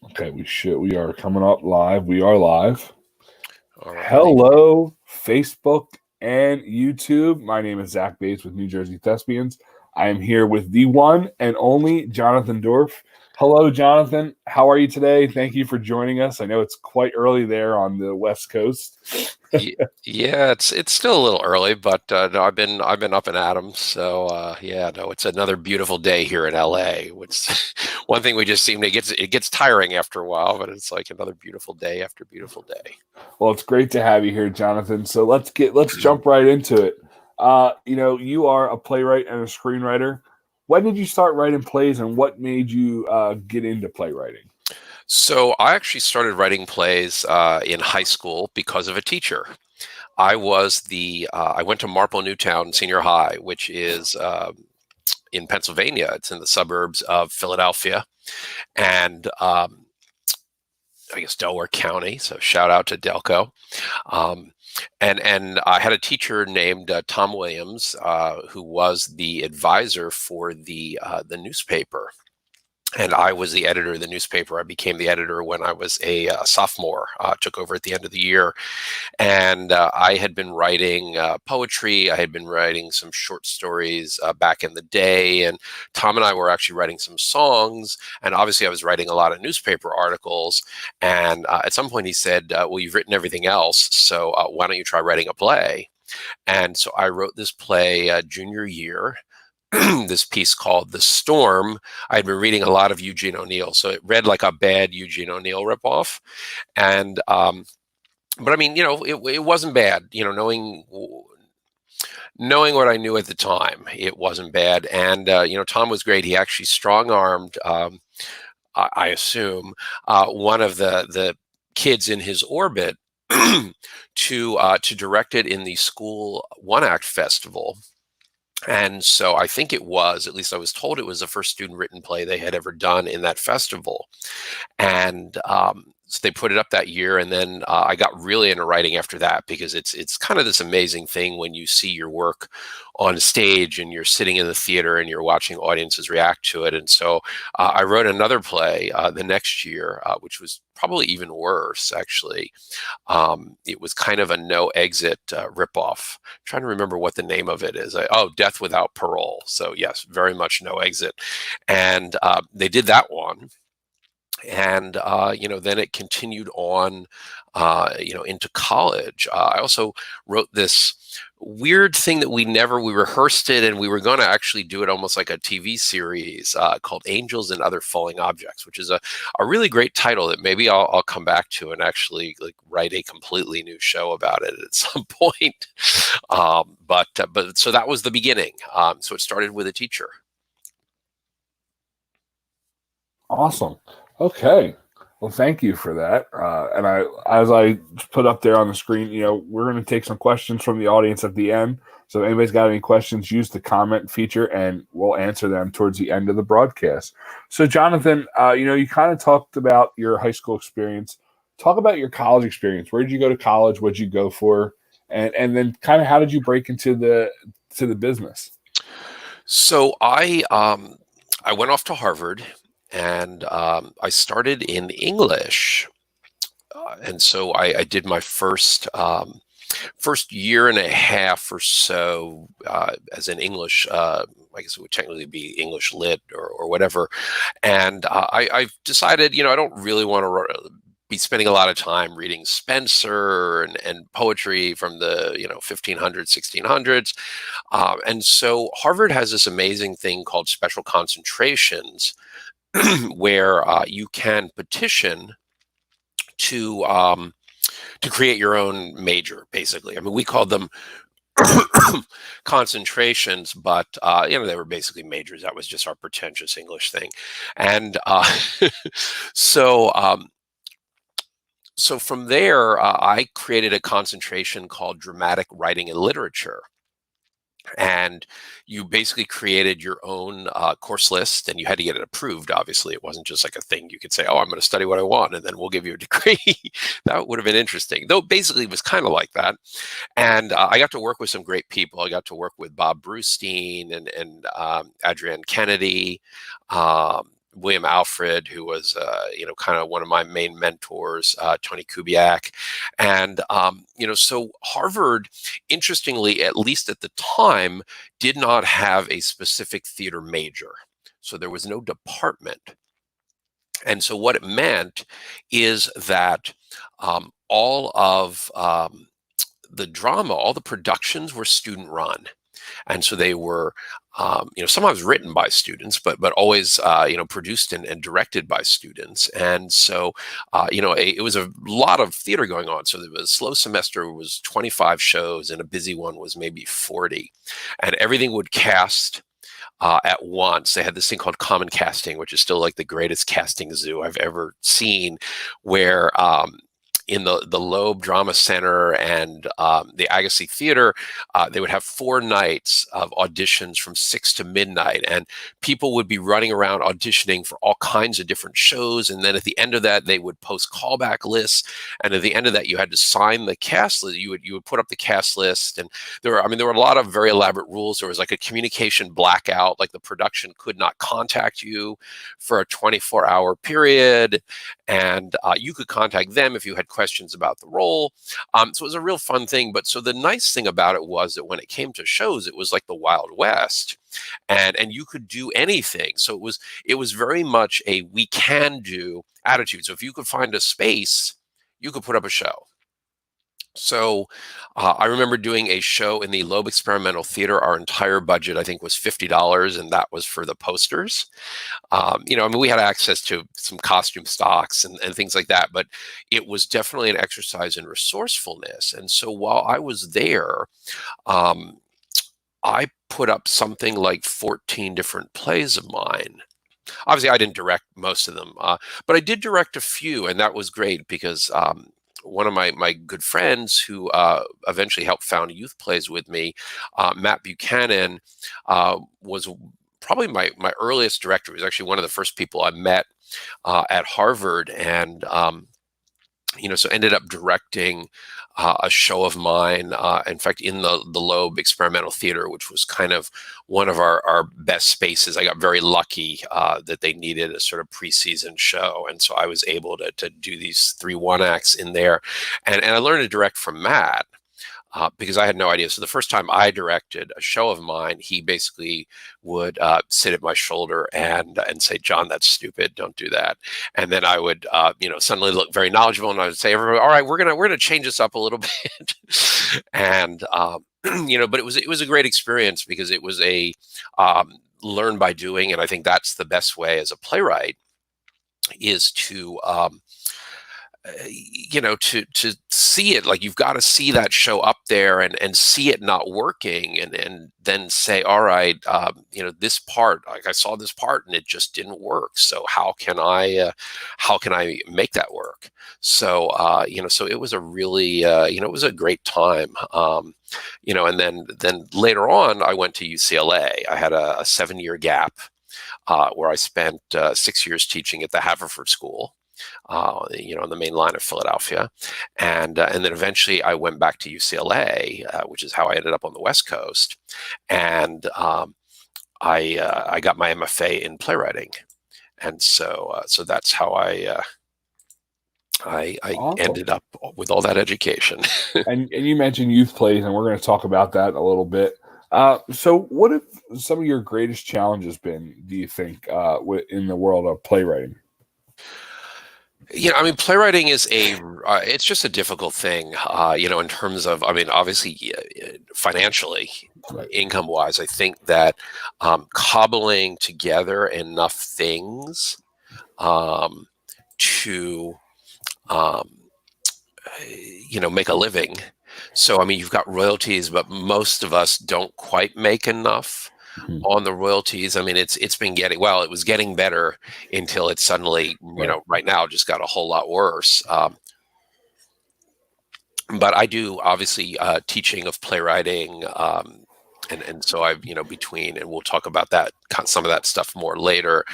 Okay, we are coming up live. We are live. All right. Hello, Facebook and YouTube. My name is Zach Bates with New Jersey Thespians. I am here with the one and only Jonathan Dorf. Hello, Jonathan. How are you today? Thank you for joining us. I know it's quite early there on the West Coast. Yeah, it's still a little early, but no, I've been up and at 'em. So yeah, no, it's another beautiful day here in LA. Which one thing we just seem to it gets tiring after a while, but it's like another beautiful day after beautiful day. Well, it's great to have you here, Jonathan. So let's jump right into it. You are a playwright and a screenwriter. When did you start writing plays, and what made you get into playwriting? So I actually started writing plays in high school because of a teacher. I went to Marple Newtown Senior High, which is in Pennsylvania. It's in the suburbs of Philadelphia, and I guess Delaware County. So shout out to Delco. Um, and I had a teacher named Tom Williams, who was the advisor for the newspaper. And I was the editor of the newspaper. I became the editor when I was a sophomore, took over at the end of the year. And I had been writing poetry. I had been writing some short stories back in the day. And Tom and I were actually writing some songs. And obviously, I was writing a lot of newspaper articles. And at some point, he said, well, you've written everything else. So why don't you try writing a play? And so I wrote this play junior year. This piece called The Storm. I'd been reading a lot of Eugene O'Neill, so it read like a bad Eugene O'Neill ripoff. And but I mean, it wasn't bad. Knowing what I knew at the time, it wasn't bad. And Tom was great. He actually strong-armed, I assume, one of the kids in his orbit to direct it in the school one-act festival. And so I think it was, at least I was told it was the first student written play they had ever done in that festival. And so they put it up that year. And then I got really into writing after that, because it's kind of this amazing thing when you see your work on stage and you're sitting in the theater and you're watching audiences react to it. And so I wrote another play the next year, which was probably even worse, actually. It was kind of a no exit ripoff. I'm trying to remember what the name of it is. Death Without Parole. So yes, very much no exit. And they did that one. And then it continued on into college. I also wrote this weird thing that we rehearsed it, and we were going to actually do it almost like a TV series called Angels and Other Falling Objects, which is a really great title that maybe I'll come back to and actually like write a completely new show about it at some point. But so that was the beginning. So it started with a teacher. Awesome. Okay. Well, thank you for that. And as I put up there on the screen, we're going to take some questions from the audience at the end. So if anybody's got any questions, use the comment feature and we'll answer them towards the end of the broadcast. So Jonathan, you kind of talked about your high school experience. Talk about your college experience. Where did you go to college? What did you go for? And then kind of how did you break into the business? So I went off to Harvard. And I started in English, and so I did my first year and a half or so as an English. I guess it would technically be English Lit or whatever. And I've decided, I don't really want to be spending a lot of time reading Spencer and poetry from the 1500s, 1600s. And so Harvard has this amazing thing called special concentrations, where you can petition to create your own major, basically. I mean, we called them concentrations, but they were basically majors. That was just our pretentious English thing. And so from there, I created a concentration called dramatic writing and literature. And you basically created your own course list, and you had to get it approved. Obviously, it wasn't just like a thing you could say, I'm going to study what I want, and then we'll give you a degree. That would have been interesting, though. Basically, it was kind of like that. And I got to work with some great people. I got to work with Bob Brustein and Adrienne Kennedy, William Alfred, who was, kind of one of my main mentors, Tony Kubiak. And, so Harvard, interestingly, at least at the time, did not have a specific theater major. So there was no department. And so what it meant is that all of the drama, all the productions were student run. And so they were, sometimes written by students, but always, produced and directed by students. And so, it was a lot of theater going on. So a slow semester was 25 shows, and a busy one was maybe 40. And everything would cast at once. They had this thing called common casting, which is still like the greatest casting zoo I've ever seen, where in the Loeb Drama Center and the Agassiz Theater, they would have 4 nights of auditions from 6 to midnight, and people would be running around auditioning for all kinds of different shows. And then at the end of that, they would post callback lists, and at the end of that, you had to sign the cast list. You would put up the cast list, and there were a lot of very elaborate rules. There was like a communication blackout, like the production could not contact you for a 24-hour period, and you could contact them if you had questions about the role. So it was a real fun thing. But so the nice thing about it was that when it came to shows, it was like the Wild West, and you could do anything. So it was very much a we can do attitude. So if you could find a space, you could put up a show. So I remember doing a show in the Loeb Experimental Theater. Our entire budget, I think, was $50, and that was for the posters. We had access to some costume stocks and things like that, but it was definitely an exercise in resourcefulness. And so while I was there, I put up something like 14 different plays of mine. Obviously, I didn't direct most of them, but I did direct a few, and that was great because one of my good friends who eventually helped found YouthPLAYS with me, Matt Buchanan, was probably my earliest director. He was actually one of the first people I met at Harvard, and so ended up directing a show of mine, in fact, in the Loeb Experimental Theater, which was kind of one of our best spaces. I got very lucky that they needed a sort of preseason show, and so I was able to do these 3 one-acts in there, and I learned to direct from Matt. Because I had no idea. So the first time I directed a show of mine, he basically would sit at my shoulder and say, "John, that's stupid. Don't do that." And then I would, suddenly look very knowledgeable, and I would say, "Everybody, all right, we're gonna change this up a little bit." And but it was a great experience because it was a learn by doing, and I think that's the best way as a playwright is to to see it. Like, you've got to see that show up there and see it not working, and then say, all right, this part, like, I saw this part and it just didn't work. So how can I make that work? So so it was a really it was a great time. And then later on, I went to UCLA. I had a 7-year gap where I spent 6 years teaching at the Haverford School, on the main line of Philadelphia. And then eventually I went back to UCLA, which is how I ended up on the West Coast. And I got my MFA in playwriting. And so that's how I Awesome. ended up with all that education. and you mentioned YouthPLAYS, and we're going to talk about that in a little bit. So what have some of your greatest challenges been, do you think, in the world of playwriting? Playwriting is it's just a difficult thing, in terms of, obviously, financially, Right. income-wise. I think that cobbling together enough things to, make a living. So, you've got royalties, but most of us don't quite make enough on the royalties. It's been it was getting better until it suddenly, right now just got a whole lot worse. But I do, obviously, teaching of playwriting, and so I've, between, and we'll talk about that, some of that stuff more later.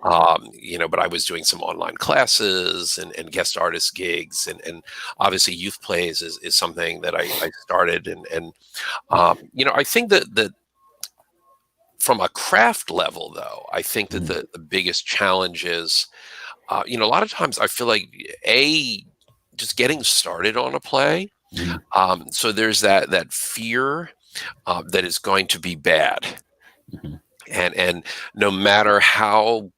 But I was doing some online classes and guest artist gigs, and obviously YouthPLAYS is something that I started, and I think that From a craft level, though, I think that Mhm. the biggest challenge is, a lot of times I feel like just getting started on a play. Mhm. So there's that fear that it's going to be bad, Mhm. and no matter how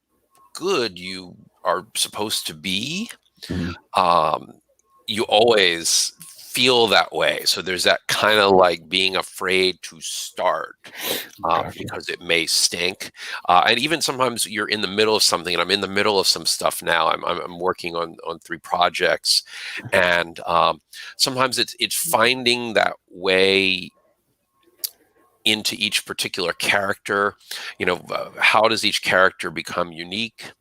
good you are supposed to be, Mhm. um, you always feel that way. So there's that kind of like being afraid to start Gotcha. because it may stink. And even sometimes you're in the middle of something, and I'm in the middle of some stuff now. I'm working on 3 projects, and sometimes it's finding that way into each particular character. How does each character become unique?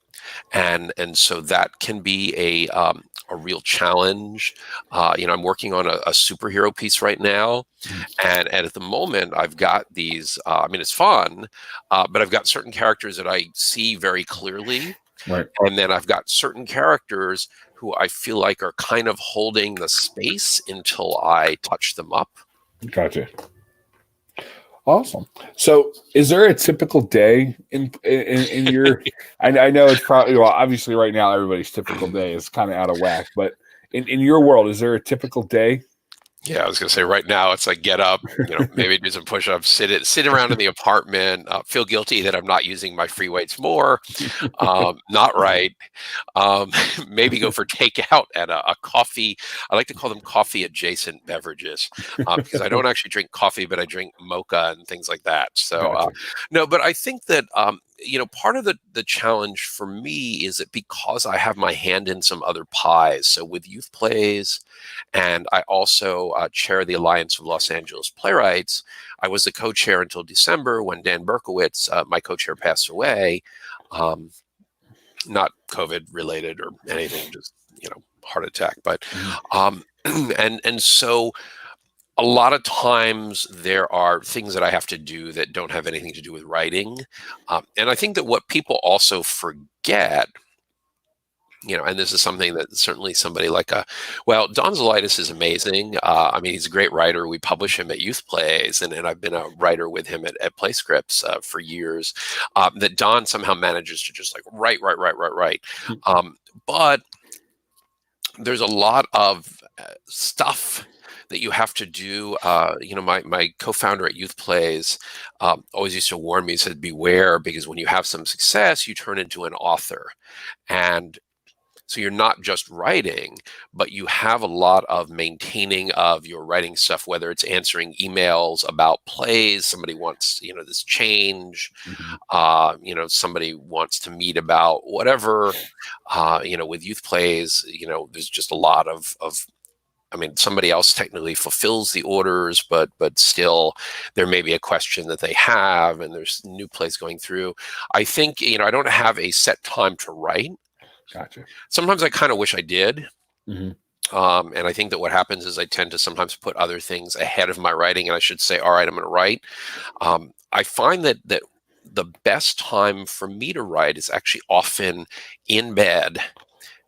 And so that can be a real challenge. I'm working on a superhero piece right now, Mhm. and at the moment I've got these. I mean, it's fun, but I've got certain characters that I see very clearly, Right. and then I've got certain characters who I feel like are kind of holding the space until I touch them up. Gotcha. Awesome. So, is there a typical day in your? I know it's probably, well, obviously right now everybody's typical day is kind of out of whack, but in your world, is there a typical day? Yeah, I was gonna say right now it's like get up, maybe do some push-ups, sit around in the apartment, feel guilty that I'm not using my free weights more, not right. Um, maybe go for takeout at a coffee. I like to call them coffee adjacent beverages because I don't actually drink coffee, but I drink mocha and things like that. So Gotcha. no, but I think that part of the challenge for me is that because I have my hand in some other pies. So with Youth Plays, and I also chair the Alliance of Los Angeles Playwrights. I was the co-chair until December when Dan Berkowitz, my co-chair, passed away. Um, not COVID related or anything, just heart attack. But Mhm. and so a lot of times there are things that I have to do that don't have anything to do with writing, and I think that what people also forget. And this is something that certainly somebody like Don Zolaitis is amazing. I mean, he's a great writer. We publish him at YouthPLAYS, and I've been a writer with him at PlayScripts for years. That Don somehow manages to just like write. But there's a lot of stuff that you have to do. My co-founder at YouthPLAYS always used to warn me. He said, "Beware, because when you have some success, you turn into an author." And so you're not just writing, but you have a lot of maintaining of your writing stuff, whether it's answering emails about plays, somebody wants, this change, Mhm. somebody wants to meet about whatever, with Youth Plays, there's just a lot of I mean, somebody else technically fulfills the orders, but still there may be a question that they have, and there's new plays going through. I think, I don't have a set time to write. Gotcha. Sometimes I kind of wish I did. Hmm. And I think that what happens is I tend to sometimes put other things ahead of my writing, and I should say, all right, I'm going to write. I find that the best time for me to write is actually often in bed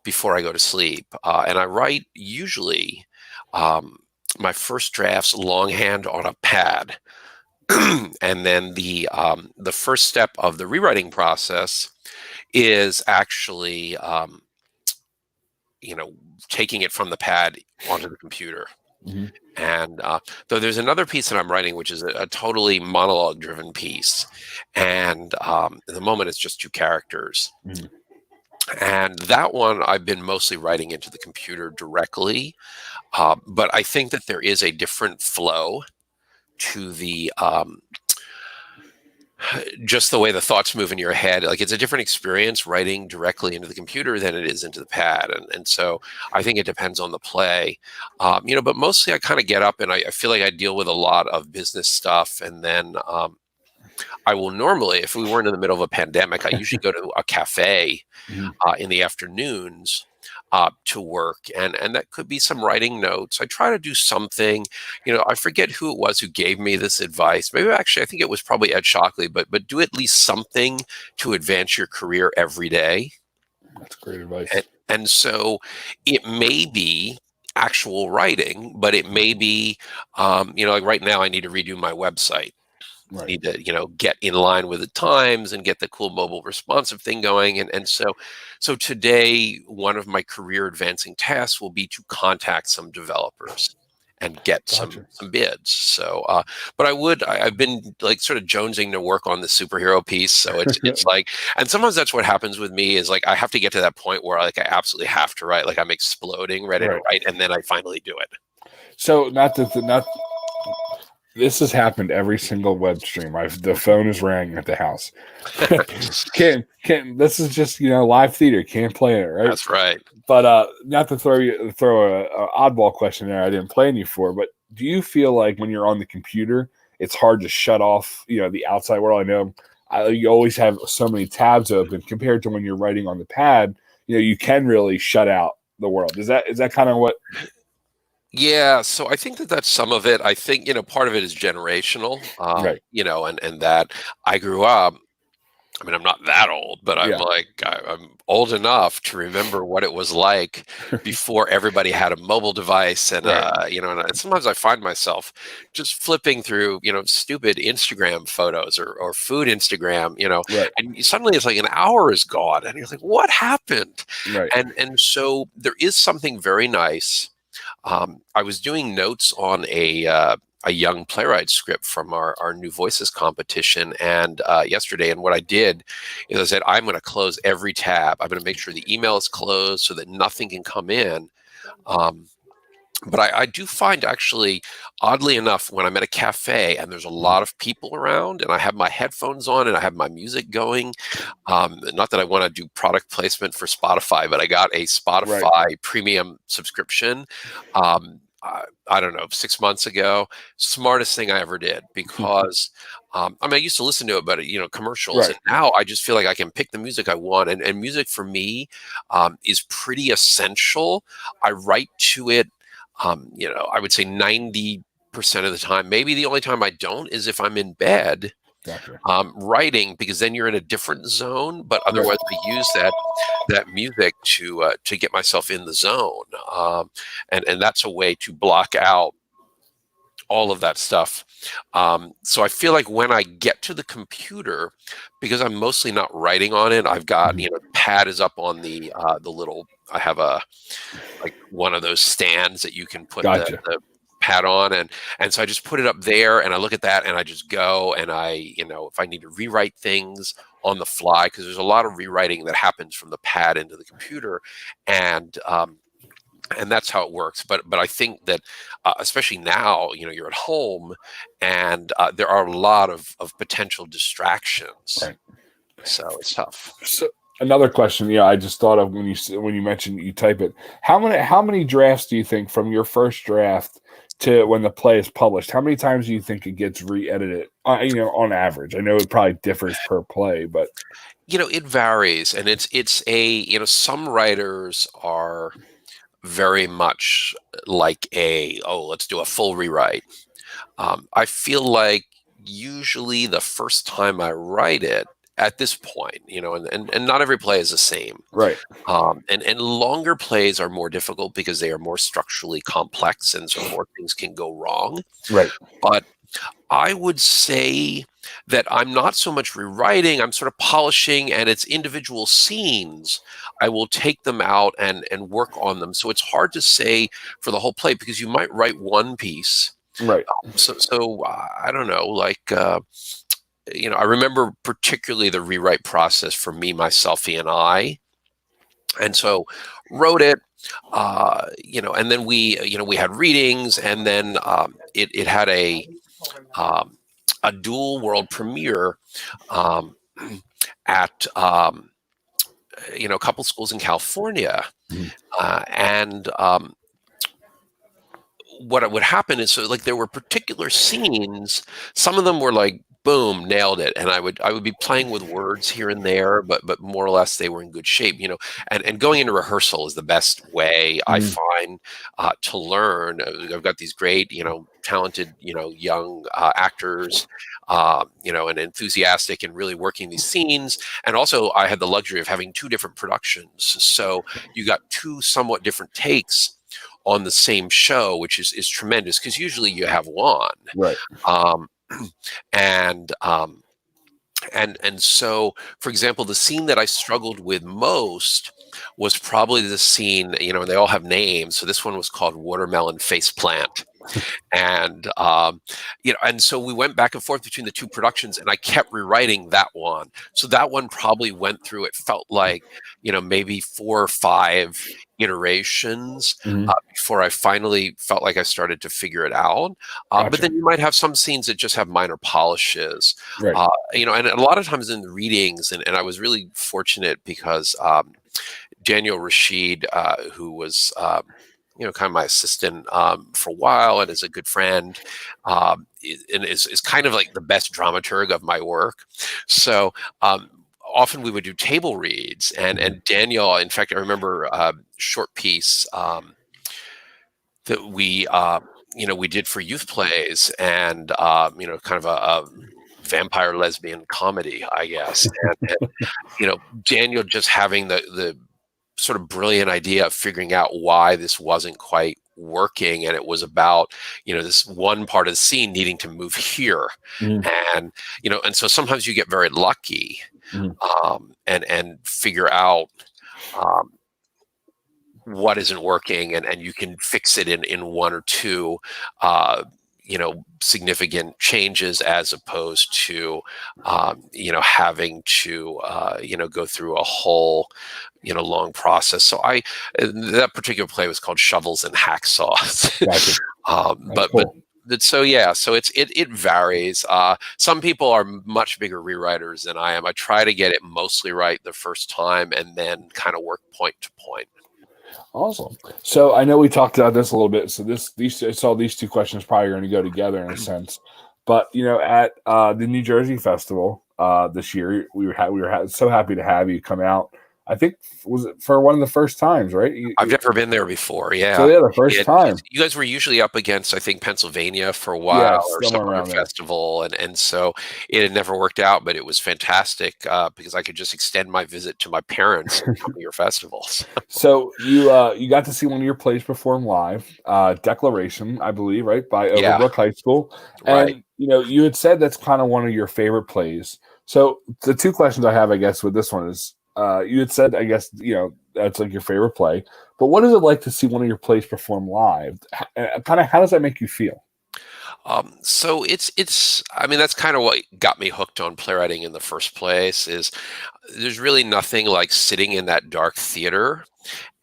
before I go to sleep. And I write usually um, my first drafts longhand on a pad. And then the first step of the rewriting process is actually you know, taking it from the pad onto the computer. Hmm. And though there's another piece that I'm writing, which is a totally monologue driven piece. And at the moment, it's just 2 characters. Hmm. And that one I've been mostly writing into the computer directly. But I think that there is a different flow to the just the way the thoughts move in your head. Like it's a different experience writing directly into the computer than it is into the pad. And so I think it depends on the play. But mostly I kind of get up and I feel like I deal with a lot of business stuff. And then I will normally, if we weren't in the middle of a pandemic, I usually go to a cafe Hmm. in the afternoons to work, and that could be some writing notes. I try to do something. I forget who it was who gave me this advice. Maybe actually, I think it was probably Ed Shockley. But do at least something to advance your career every day. That's great And, advice. and so it may be actual writing, but it may be, like right now, I need to redo my website. You Right. need to, get in line with the times and get the cool mobile responsive thing going. And so today, one of my career advancing tasks will be to contact some developers and get Gotcha. some bids. So, but I've been like sort of jonesing to work on the superhero piece. So it's like, and sometimes that's what happens with me is like, I have to get to that point where like, I absolutely have to write, like I'm exploding, ready to Right. write. And then I finally do it. So not this has happened every single web stream. The phone is ringing at the house. Can't this is just live theater. Can't play it, right? That's right. But not to throw a oddball question there. I didn't plan you for, but do you feel like when you're on the computer, it's hard to shut off the outside world? I know you always have so many tabs open compared to when you're writing on the pad. You can really shut out the world. Is that kind of what? Yeah, so I think that that's some of it. I think, part of it is generational, Right. and that I grew up. I mean, I'm not that old, but I'm Yeah. like, I'm old enough to remember what it was like before everybody had a mobile device. And, Right. and sometimes I find myself just flipping through, stupid Instagram photos or food Instagram, Right. and suddenly it's like an hour is gone and you're like, what happened? Right. And so there is something very nice. I was doing notes on a young playwright script from our New Voices competition and yesterday. And what I did is I said, I'm going to close every tab. I'm going to make sure the email is closed so that nothing can come in. But I do find actually, oddly enough, when I'm at a cafe and there's a lot of people around and I have my headphones on and I have my music going, not that I want to do product placement for Spotify, but I got a Spotify premium subscription. I don't know, 6 months ago. Smartest thing I ever did because I used to listen to it, but commercials, Right. and now I just feel like I can pick the music I want. And music for me is pretty essential. I write to it. I would say 90% of the time. Maybe the only time I don't is if I'm in bed Gotcha. writing, because then you're in a different zone. But Right. otherwise, I use that music to get myself in the zone, and that's a way to block out all of that stuff. So I feel like when I get to the computer, because I'm mostly not writing on it, I've got the pad is up on the little. I have like one of those stands that you can put Gotcha. the pad on, and so I just put it up there and I look at that and I just go and I if I need to rewrite things on the fly, because there's a lot of rewriting that happens from the pad into the computer, and that's how it works. But I think that especially now, you're at home and there are a lot of potential distractions, Right. so it's tough. So another question, I just thought of when you mentioned you type it. How many drafts do you think from your first draft to when the play is published? How many times do you think it gets re-edited? On average, I know it probably differs per play, but It varies, and it's a some writers are very much like let's do a full rewrite. I feel like usually the first time I write it at this point, and not every play is the same. right, And longer plays are more difficult because they are more structurally complex, and so more things can go wrong. right, But I would say that I'm not so much rewriting, I'm sort of polishing, and it's individual scenes. I will take them out and work on them. So it's hard to say for the whole play because you might write one piece. right, So I don't know, like, I remember particularly the rewrite process for Me, Myself, and I. And so wrote it, and then we had readings, and then it had a dual world premiere um, at a couple schools in California, and what would happen is, so like there were particular scenes. Some of them were like boom, nailed it, and I would be playing with words here and there, but more or less they were in good shape. And going into rehearsal is the best way I find to learn. I've got these great talented young actors, and enthusiastic and really working these scenes. And also I had the luxury of having two different productions, so you got two somewhat different takes on the same show, which is tremendous because usually you have one. right. and so, for example, the scene that I struggled with most was probably the scene, and they all have names. So this one was called Watermelon Faceplant. And and so we went back and forth between the two productions, and I kept rewriting that one. So that one probably went through, it felt like, maybe 4 or 5 iterations Mhm. before I finally felt like I started to figure it out. But Gotcha. then you might have some scenes that just have minor polishes. Right. And a lot of times in the readings, and I was really fortunate because Daniel Rashid, who was kind of my assistant for a while, and is a good friend, and is kind of like the best dramaturg of my work. So often we would do table reads, and Mhm. Daniel, in fact, I remember a short piece that we did for YouthPLAYS, and kind of a vampire lesbian comedy, I guess, and Daniel just having the sort of brilliant idea of figuring out why this wasn't quite working, and it was about this one part of the scene needing to move here, Mhm. and and so sometimes you get very lucky, Mhm. and figure out um, what isn't working, and you can fix it in 1 or 2 significant changes, as opposed to having to go through a whole long process. So that particular play was called Shovels and Hacksaws. Gotcha. That's But cool. so yeah, so it varies. Some people are much bigger rewriters than I am. I try to get it mostly right the first time, and then kind of work point to point. Awesome. So I know we talked about this a little bit. So these two questions probably going to go together in a sense. But at the New Jersey Festival this year, we were so happy to have you come out. I think was it for one of the first times, right? I've never been there before. So Yeah. yeah, the first Yeah, time. you guys were usually up against, I think, Pennsylvania for a while, Yeah, or some somewhere other around there. festival, and so it had never worked out, but it was fantastic because I could just extend my visit to my parents and come to your festivals. So you got to see one of your plays perform live, Declaration, I believe, right, by Yeah, Overbrook High School. right. And you had said that's kind of one of your favorite plays. So the two questions I have, I guess, with this one is you had said, I guess, that's like your favorite play. But what is it like to see one of your plays perform live? Kind of how does that make you feel? So it's I mean, that's kind of what got me hooked on playwriting in the first place. Is there's really nothing like sitting in that dark theater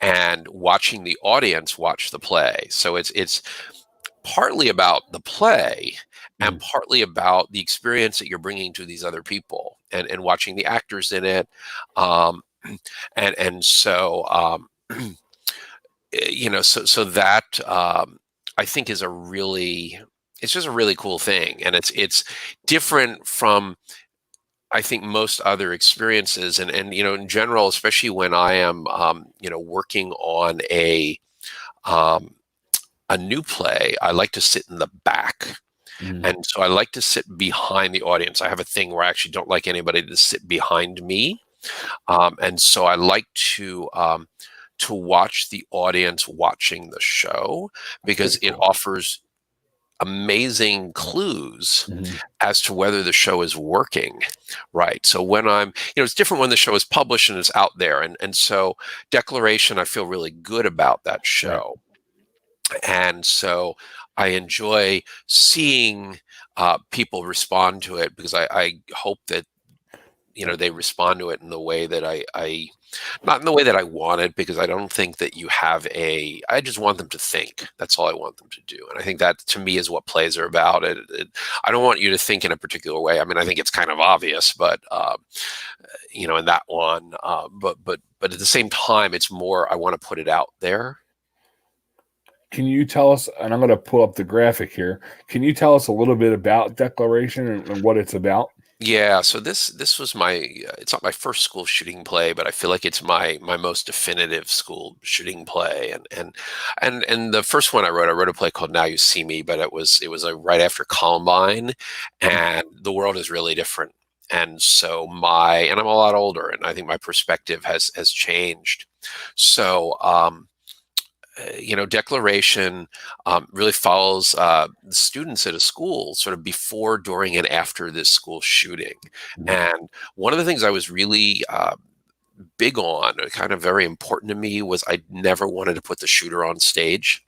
and watching the audience watch the play. So it's partly about the play, and Mhm. partly about the experience that you're bringing to these other people, and watching the actors in it. Um, and so so that I think is a really it's just a really cool thing, and it's different from, I think, most other experiences, and in general, especially when I am working on um, a new play. I like to sit in the back, Mhm. and so I like to sit behind the audience. I have a thing where I actually don't like anybody to sit behind me, and so I like to watch the audience watching the show, That's because pretty it cool. offers amazing clues Mhm. as to whether the show is working right. So when it's different when the show is published and it's out there, and so Declaration, I feel really good about that Right. show, and so I enjoy seeing people respond to it, because I hope that they respond to it in the way that I not in the way that I wanted, because I don't think that I just want them to think. That's all I want them to do. And I think that, to me, is what plays are about. I don't want you to think in a particular way. I mean, I think it's kind of obvious, but in that one, but at the same time, it's more, I want to put it out there. Can you tell us, and I'm going to pull up the graphic here. Can you tell us a little bit about Declaration and what it's about? Yeah, so this was it's not my first school shooting play, but I feel like it's my most definitive school shooting play. And the first one I wrote a play called Now You See Me, but it was right after Columbine, and the world is really different. And so and I'm a lot older, and I think my perspective has changed. So declaration really follows the students at a school sort of before, during, and after this school shooting. Mhm. And one of the things I was really big on, kind of very important to me, was I never wanted to put the shooter on stage.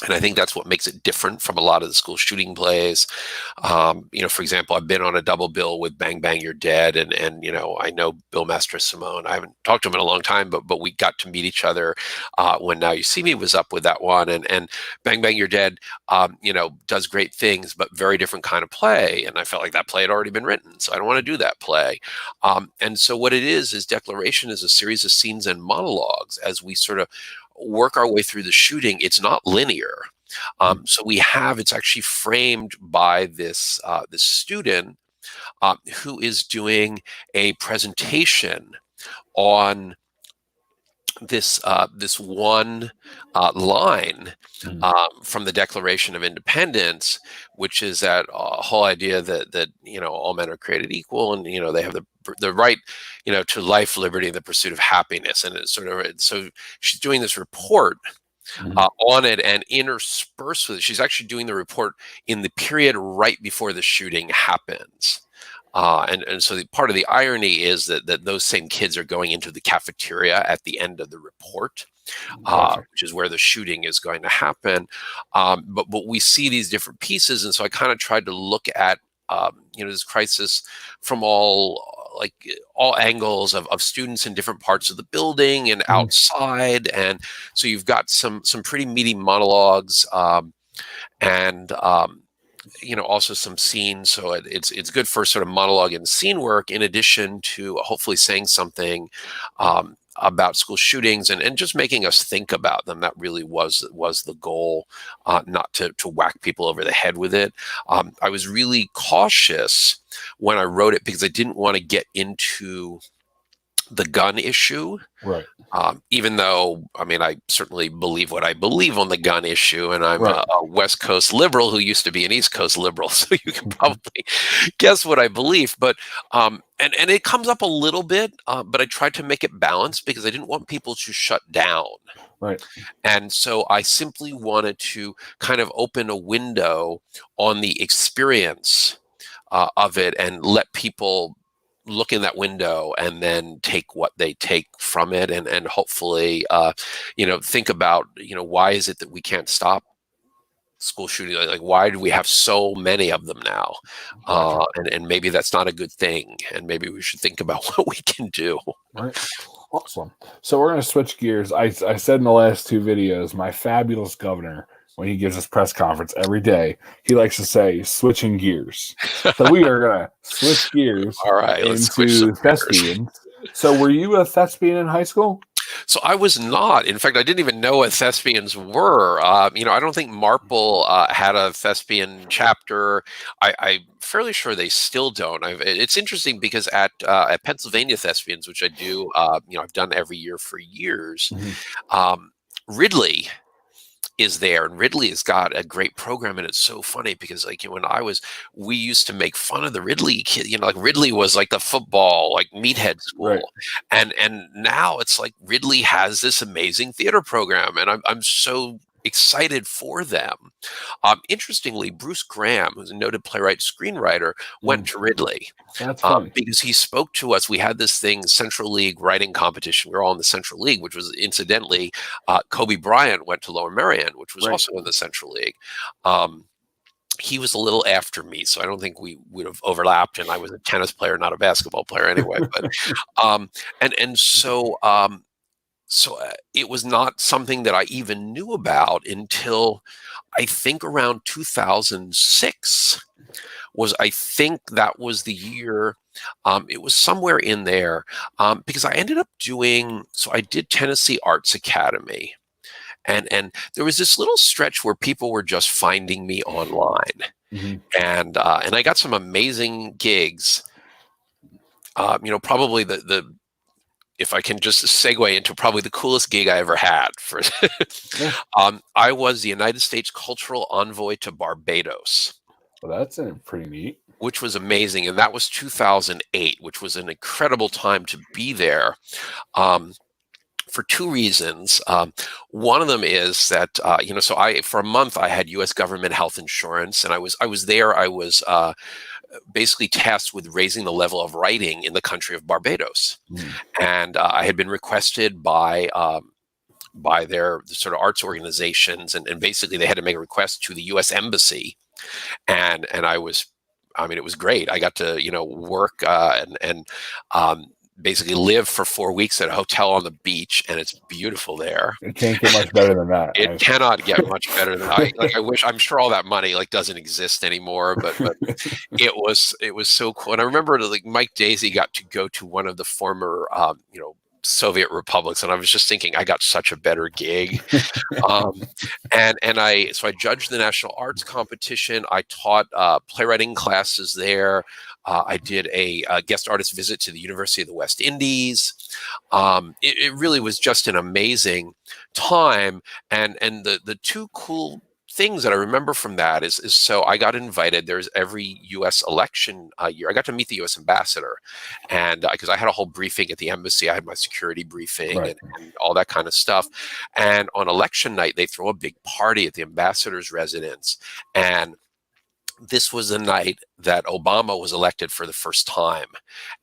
And I think that's what makes it different from a lot of the school shooting plays. For example, I've been on a double bill with Bang Bang You're Dead, and I know Bill Mastrosimone. I haven't talked to him in a long time, but we got to meet each other when Now You See Me was up with that one, and Bang Bang You're Dead, does great things, but very different kind of play. And I felt like that play had already been written, so I don't want to do that play. And so what it is Declaration is a series of scenes and monologues as we sort of work our way through the shooting. It's not linear. So it's actually framed by this student who is doing a presentation on this one line Mhm. from the Declaration of Independence, which is that whole idea that all men are created equal, and they have the right to life, liberty, and the pursuit of happiness. And it's so she's doing this report Mhm. on it, and interspersed with it, she's actually doing the report in the period right before the shooting happens. And so part of the irony is that those same kids are going into the cafeteria at the end of the report, Gotcha. which is where the shooting is going to happen. But we see these different pieces, and so I kind of tried to look at this crisis from all angles of students in different parts of the building and Mhm. outside. And so you've got some pretty meaty monologues, and also some scenes. So it's good for sort of monologue and scene work, in addition to hopefully saying something about school shootings, and just making us think about them. That really was the goal, not to whack people over the head with it. I was really cautious when I wrote it, because I didn't want to get into the gun issue. Right. Even though, I certainly believe what I believe on the gun issue, and I'm Right. a West Coast liberal who used to be an East Coast liberal, so you can probably guess what I believe. But and it comes up a little bit, but I tried to make it balanced, because I didn't want people to shut down. Right. And so I simply wanted to kind of open a window on the experience of it, and let people look in that window and then take what they take from it, and hopefully think about why is it that we can't stop school shooting? Like, why do we have so many of them now? Gotcha. And maybe that's not a good thing, and maybe we should think about what we can do. Right. Awesome. So we're going to switch gears. I said in the last two videos, my fabulous governor, when he gives his press conference every day, he likes to say switching gears. So we are going to switch gears All right, let's switch some into gears. thespians. So were you a thespian in high school? So I was not. In fact, I didn't even know what thespians were. I don't think Marple had a thespian chapter. I'm fairly sure they still don't. It's interesting, because at Pennsylvania Thespians, which I do, I've done every year for years. Mhm. Ridley is there, and Ridley has got a great program, and it's so funny, because we used to make fun of the Ridley kid. Like, Ridley was like the football, like, meathead Right. school, and now it's like Ridley has this amazing theater program, and I'm so excited for them. Interestingly, Bruce Graham, who's a noted playwright screenwriter, went Mhm. to Ridley, That's funny. because he spoke to us. We had this thing, Central League writing competition. We were all in the Central League, which was, incidentally, Kobe Bryant went to Lower Merion, which was Right. also in the Central League. He was a little after me, so I don't think we would have overlapped. And I was a tennis player, not a basketball player, anyway. But it was not something that I even knew about until, I think, around 2006. I think that was the year. It was somewhere in there, because I ended up I did Tennessee Arts Academy, and there was this little stretch where people were just finding me online, Mhm. and I got some amazing gigs. Probably the if I can just segue into probably the coolest gig I ever had. Yeah. I was the United States Cultural Envoy to Barbados, Well, that's pretty neat. which was amazing. And that was 2008, which was an incredible time to be there. Um, for two reasons. One of them is that so for a month I had U.S. government health insurance, and I was there. I was basically tasked with raising the level of writing in the country of Barbados, and I had been requested by their sort of arts organizations, and basically they had to make a request to the U.S. Embassy, and I mean, it was great. I got to work and basically live for 4 weeks at a hotel on the beach, and it's beautiful there. It can't get much better than that. It cannot get much better than I wish. I'm sure all that money doesn't exist anymore, but it was so cool. And I remember Mike Daisey got to go to one of the former Soviet republics, and I was just thinking I got such a better gig. And I judged the national arts competition. I taught playwriting classes there. I did a guest artist visit to the University of the West Indies. It really was just an amazing time. And the two cool things that I remember from that is so I got invited. There's every U.S. election year. I got to meet the U.S. ambassador, and because I had a whole briefing at the embassy, I had my security briefing Right. and all that kind of stuff. And on election night, they throw a big party at the ambassador's residence, and this was the night that Obama was elected for the first time.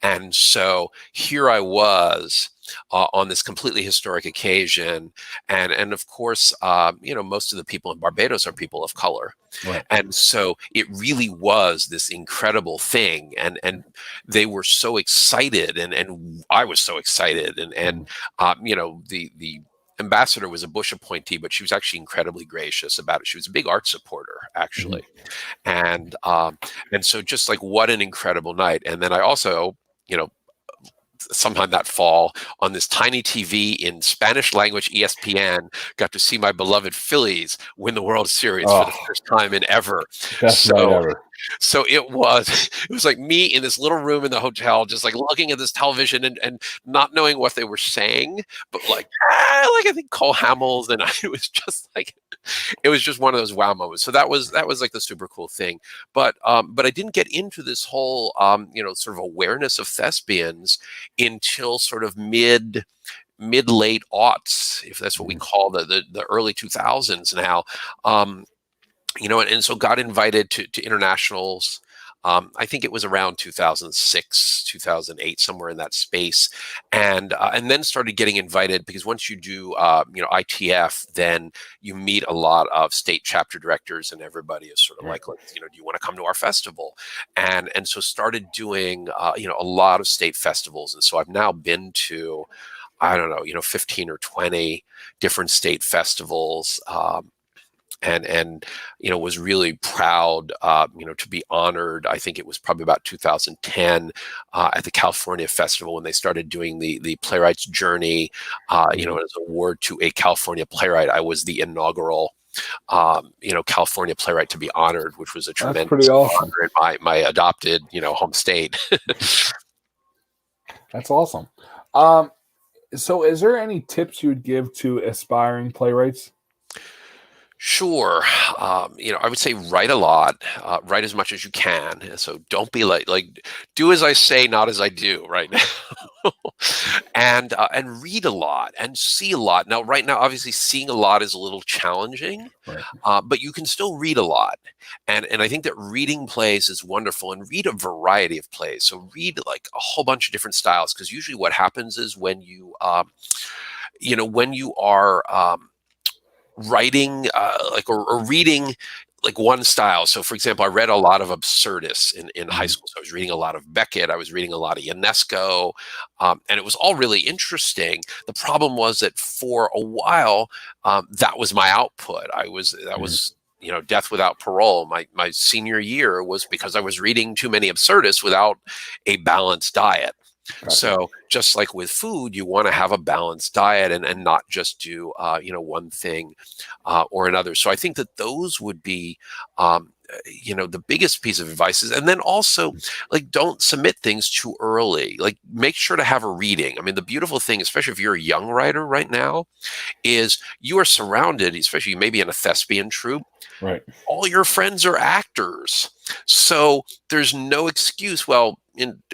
And so here I was on this completely historic occasion. And of course, most of the people in Barbados are people of color. Right. And so it really was this incredible thing. And they were so excited, and I was so excited. And the ambassador was a Bush appointee, but she was actually incredibly gracious about it. She was a big art supporter, actually. And so just what an incredible night. And then I also, sometime that fall on this tiny TV in Spanish language ESPN, got to see my beloved Phillies win the World Series for the first time in ever. Best night ever. So it was like me in this little room in the hotel, just looking at this television and not knowing what they were saying, but I think Cole Hamels, and it was just one of those wow moments. So that was the super cool thing. But I didn't get into this whole sort of awareness of thespians until sort of mid late aughts, if that's what we call the early 2000s now. And so got invited to internationals. I think it was around 2006, 2008, somewhere in that space, and then started getting invited, because once you do ITF, then you meet a lot of state chapter directors, and everybody is sort of do you want to come to our festival? And so started doing a lot of state festivals, and so I've now been to 15 or 20 different state festivals. And was really proud to be honored. I think it was probably about 2010 at the California Festival, when they started doing the Playwrights journey, as an award to a California playwright. I was the inaugural California playwright to be honored, which was a tremendous honor in my adopted home state. That's awesome. So is there any tips you would give to aspiring playwrights? Sure. I would say write a lot, write as much as you can. So don't be do as I say, not as I do right now. And read a lot and see a lot. Now, right now, obviously seeing a lot is a little challenging, but you can still read a lot. And I think that reading plays is wonderful, and read a variety of plays. So read a whole bunch of different styles, because usually what happens is when you are writing or reading one style. So for example, I read a lot of absurdists in high school. So I was reading a lot of Beckett. I was reading a lot of Ionesco, and it was all really interesting. The problem was that for a while, that was my output. That was Death Without Parole. My senior year was because I was reading too many absurdists without a balanced diet. So just like with food, you want to have a balanced diet and not just do, one thing or another. So I think that those would be, the biggest piece of advice is, and then also don't submit things too early. Make sure to have a reading. I mean, the beautiful thing, especially if you're a young writer right now, is you are surrounded, especially maybe in a thespian troupe. Right. All your friends are actors. So there's no excuse. Well,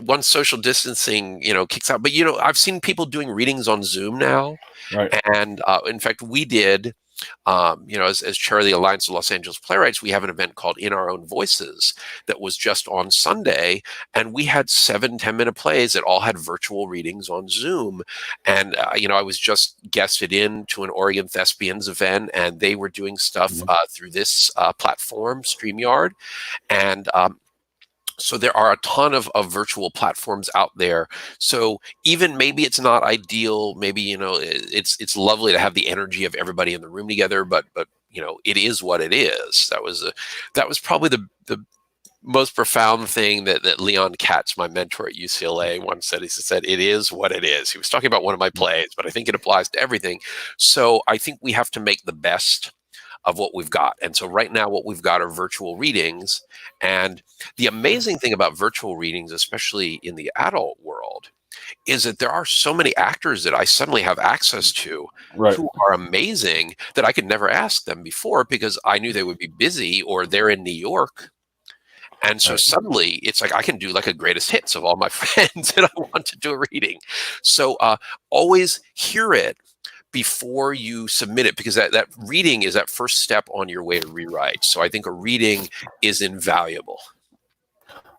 once social distancing, kicks out. But I've seen people doing readings on Zoom now, Right. and in fact, we did. As chair of the Alliance of Los Angeles Playwrights, we have an event called In Our Own Voices that was just on Sunday, and we had 7 10-minute plays that all had virtual readings on Zoom. And I was just guested in to an Oregon Thespians event, and they were doing stuff through this platform, StreamYard, and so there are a ton of virtual platforms out there. So even maybe it's not ideal, maybe it's lovely to have the energy of everybody in the room together, but it is what it is. That was probably the most profound thing that Leon Katz, my mentor at UCLA, once said. He said, "It is what it is." He was talking about one of my plays, but I think it applies to everything. So I think we have to make the best of what we've got. And so right now what we've got are virtual readings. And the amazing thing about virtual readings, especially in the adult world, is that there are so many actors that I suddenly have access to who are amazing that I could never ask them before because I knew they would be busy or they're in New York. And so suddenly it's like I can do like a greatest hits of all my friends and I want to do a reading. So always hear it before you submit it, because that reading is that first step on your way to rewrite. So I think a reading is invaluable.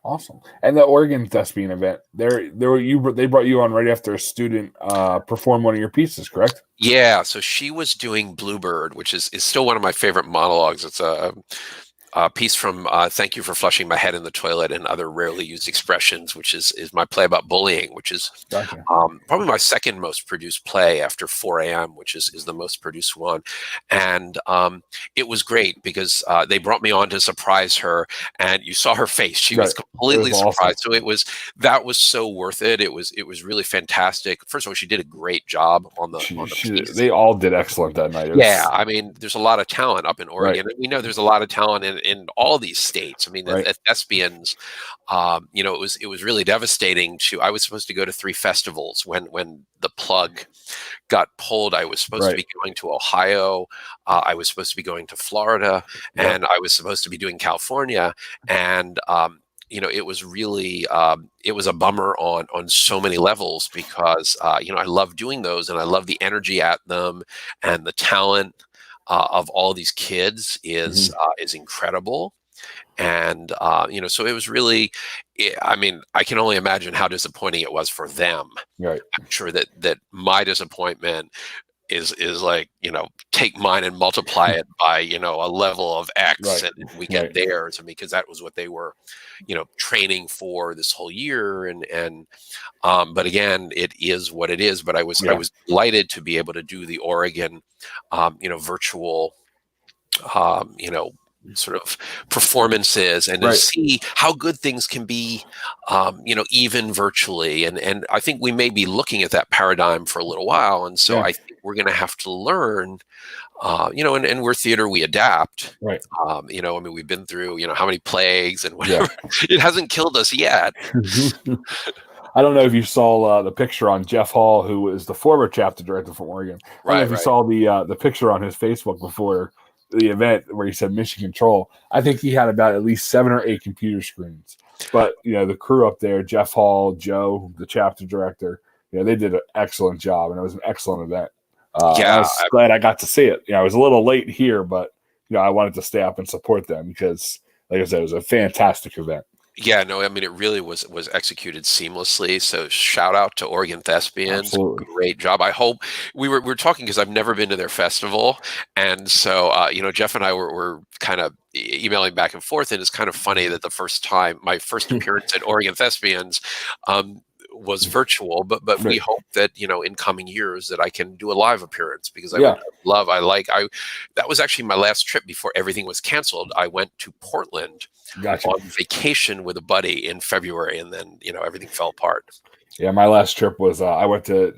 Awesome. And the Oregon Thespian event, they brought you on right after a student performed one of your pieces, correct? Yeah. So she was doing Bluebird, which is still one of my favorite monologues. It's a piece from Thank You for Flushing My Head in the Toilet and Other Rarely Used Expressions, which is my play about bullying, which is probably my second most produced play after 4 a.m., which is the most produced one. And it was great because they brought me on to surprise her, and you saw her face. She was completely surprised. Awesome. So that was so worth it. It was really fantastic. First of all, she did a great job on the piece. They all did excellent that night. I mean, there's a lot of talent up in Oregon. And we know there's a lot of talent in all these states. I mean, the thespians, it was really devastating. I was supposed to go to 3 festivals when the plug got pulled. I was supposed to be going to Ohio. I was supposed to be going to Florida, and I was supposed to be doing California. And it was really it was a bummer on so many levels because I love doing those and I love the energy at them, and the talent of all these kids is incredible. And so it was really, I mean, I can only imagine how disappointing it was for them. Right. I'm sure that my disappointment is like, take mine and multiply it by, a level of X, and we get theirs. I mean, because that was what they were, training for this whole year. And but again, it is what it is. But I was delighted to be able to do the Oregon, virtual, sort of performances, and to see how good things can be, even virtually. And I think we may be looking at that paradigm for a little while. And so I think we're going to have to learn, and we're theater, we adapt. Right. I mean, we've been through, how many plagues and whatever. It hasn't killed us yet. I don't know if you saw the picture on Jeff Hall, who is the former chapter director from Oregon. I don't know if you saw the picture on his Facebook before the event where he said mission control. I think he had about at least 7 or 8 computer screens. But the crew up there, Jeff Hall, Joe, the chapter director, they did an excellent job, and it was an excellent event. I was glad I got to see it. I was a little late here, but I wanted to stay up and support them because, like I said, it was a fantastic event. Yeah, no, I mean, it really was executed seamlessly. So shout out to Oregon Thespians. Absolutely. Great job. I hope we were talking because I've never been to their festival. And so, Jeff and I were kind of emailing back and forth. And it's kind of funny that my first appearance at Oregon Thespians, was virtual, but we hope that in coming years that I can do a live appearance, because that was actually my last trip before everything was canceled. I went to Portland on vacation with a buddy in February, and then everything fell apart. Yeah, my last trip was I went to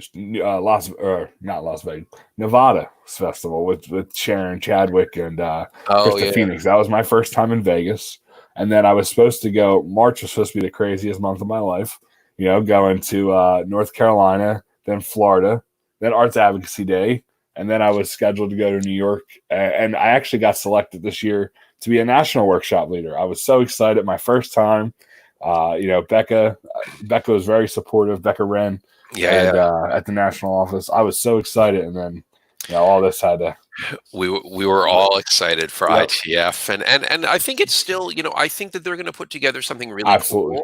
Nevada Festival with Sharon Chadwick and Krista Phoenix. That was my first time in Vegas, and then I was supposed to go. March was supposed to be the craziest month of my life. Going to North Carolina, then Florida, then Arts Advocacy Day, and then I was scheduled to go to New York. And I actually got selected this year to be a national workshop leader. I was so excited. My first time. Becca was very supportive. Becca Wren, Yeah, and at the national office, I was so excited, and then all this had to. we were all excited for Yep, ITF, and I think it's still, I think that they're going to put together something really absolutely.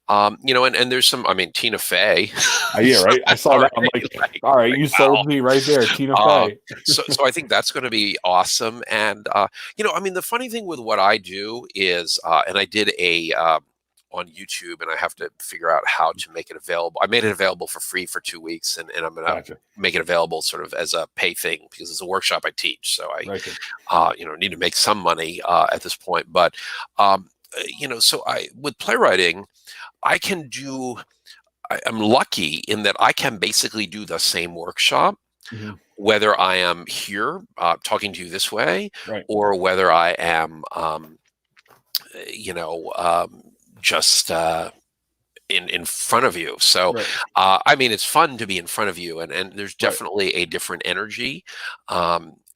cool. And there's some, I mean, Tina Fey. Yeah, right. I saw that. I'm Already, like, all right, you wow. sold me right there, Tina Um, Fey. so I think that's going to be awesome. And I mean, the funny thing with what I do is, and I did a on YouTube, and I have to figure out how to make it available. I made it available for free for 2 weeks, and I'm going to Gotcha. make it available sort of as a pay thing because it's a workshop I teach. So I, Right. need to make some money at this point. But so I with playwriting, I can do. I'm lucky in that I can basically do the same workshop, Mm-hmm. whether I am here talking to you this way, Right. or whether I am, just in front of you. So, Right. I mean, it's fun to be in front of you, and there's definitely a different energy.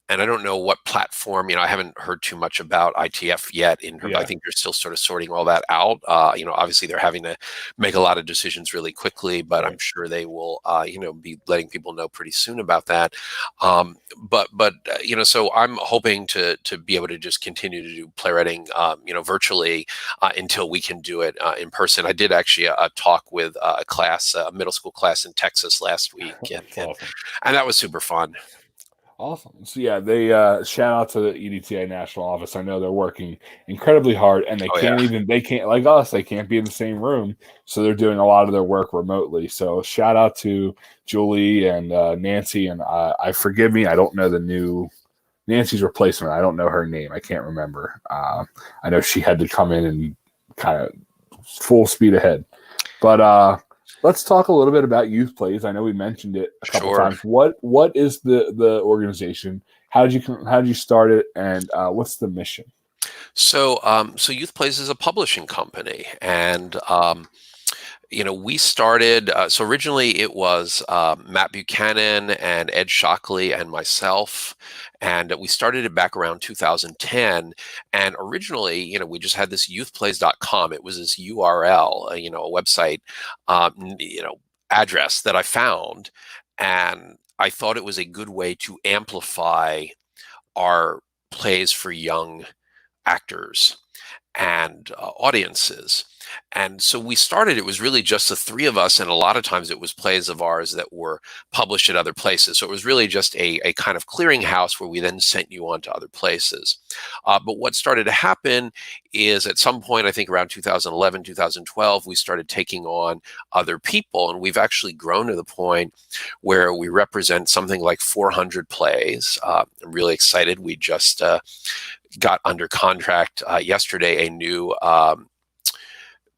And I don't know what platform, I haven't heard too much about ITF yet. I think they're still sort of sorting all that out. Obviously they're having to make a lot of decisions really quickly, but I'm sure they will, be letting people know pretty soon about that. So I'm hoping to be able to just continue to do playwriting, virtually until we can do it in person. I did actually a talk with a class, a middle school class in Texas last week, and that was super fun. Awesome. So yeah, they shout out to the EdTA National Office. I know they're working incredibly hard, and they can't like us, they can't be in the same room, so they're doing a lot of their work remotely. So shout out to Julie and Nancy, and I forgive me, I don't know the new Nancy's replacement. I don't know her name. I can't remember. I know she had to come in and kind of full speed ahead, but let's talk a little bit about YouthPLAYS. I know we mentioned it a couple times. What is the organization? How did you start it, and what's the mission? So YouthPLAYS is a publishing company, and we started. So originally, it was Matt Buchanan and Ed Shockley and myself, and we started it back around 2010. And originally, we just had this youthplays.com. It was this URL, a website, address that I found, and I thought it was a good way to amplify our plays for young actors and audiences. And so we started, it was really just the three of us, and a lot of times it was plays of ours that were published at other places. So it was really just a kind of clearinghouse where we then sent you on to other places. But what started to happen is at some point, I think around 2011, 2012, we started taking on other people, and we've actually grown to the point where we represent something like 400 plays. I'm really excited. We just got under contract yesterday a new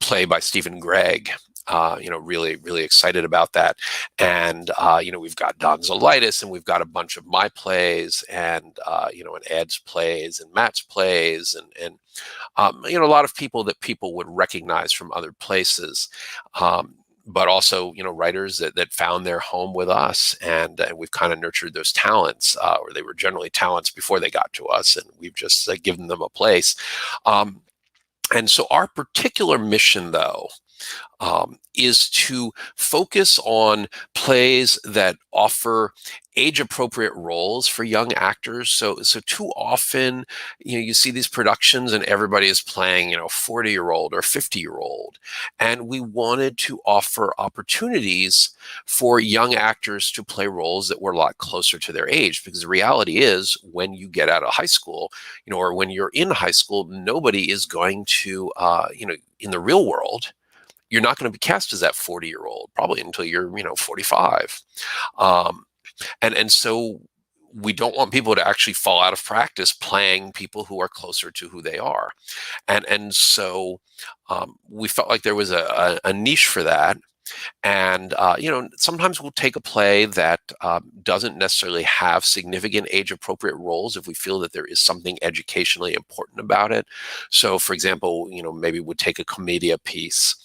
play by Stephen Gregg. Really, really excited about that. And, we've got Donzolitis, and we've got a bunch of my plays, and, and Ed's plays and Matt's plays, and a lot of people that people would recognize from other places. But also, writers that found their home with us, and we've kind of nurtured those talents, or they were generally talents before they got to us, and we've just given them a place. And so our particular mission, though, is to focus on plays that offer age-appropriate roles for young actors. So too often, you see these productions and everybody is playing, 40-year-old or 50-year-old. And we wanted to offer opportunities for young actors to play roles that were a lot closer to their age. Because the reality is, when you get out of high school, or when you're in high school, nobody is going to, in the real world, you're not going to be cast as that 40-year-old probably until you're 45. And so we don't want people to actually fall out of practice playing people who are closer to who they are. And so we felt like there was a niche for that. And, sometimes we'll take a play that doesn't necessarily have significant age-appropriate roles if we feel that there is something educationally important about it. So, for example, maybe we'll take a commedia piece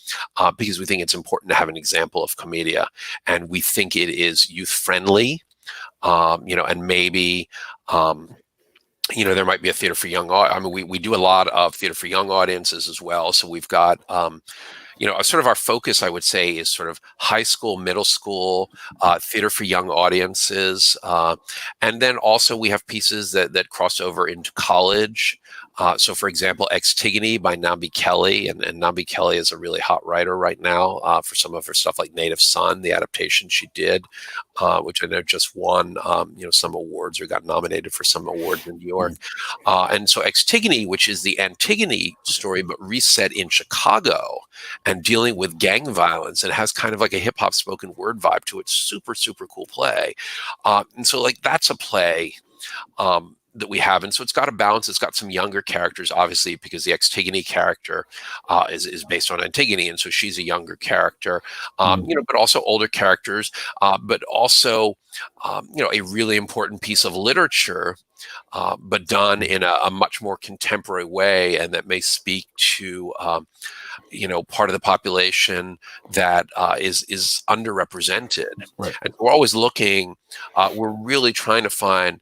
because we think it's important to have an example of commedia, and we think it is youth-friendly, and maybe there might be a theater for young. I mean, we do a lot of theater for young audiences as well. So we've got sort of our focus, I would say, is sort of high school, middle school, theater for young audiences. And then also we have pieces that cross over into college. So, for example, Antigone by Nambi Kelly, and Nambi Kelly is a really hot writer right now for some of her stuff like Native Son, the adaptation she did, which I know just won, some awards or got nominated for some awards in New York. And so Antigone, which is the Antigone story, but reset in Chicago and dealing with gang violence, and has kind of like a hip hop spoken word vibe to it. Super, super cool play. And so like that's a play that we have. And so it's got a balance. It's got some younger characters, obviously, because the Antigone character is based on Antigone. And so she's a younger character, but also older characters, but also, a really important piece of literature, but done in a much more contemporary way, and that may speak to part of the population that is underrepresented. Right. And we're always looking. We're really trying to find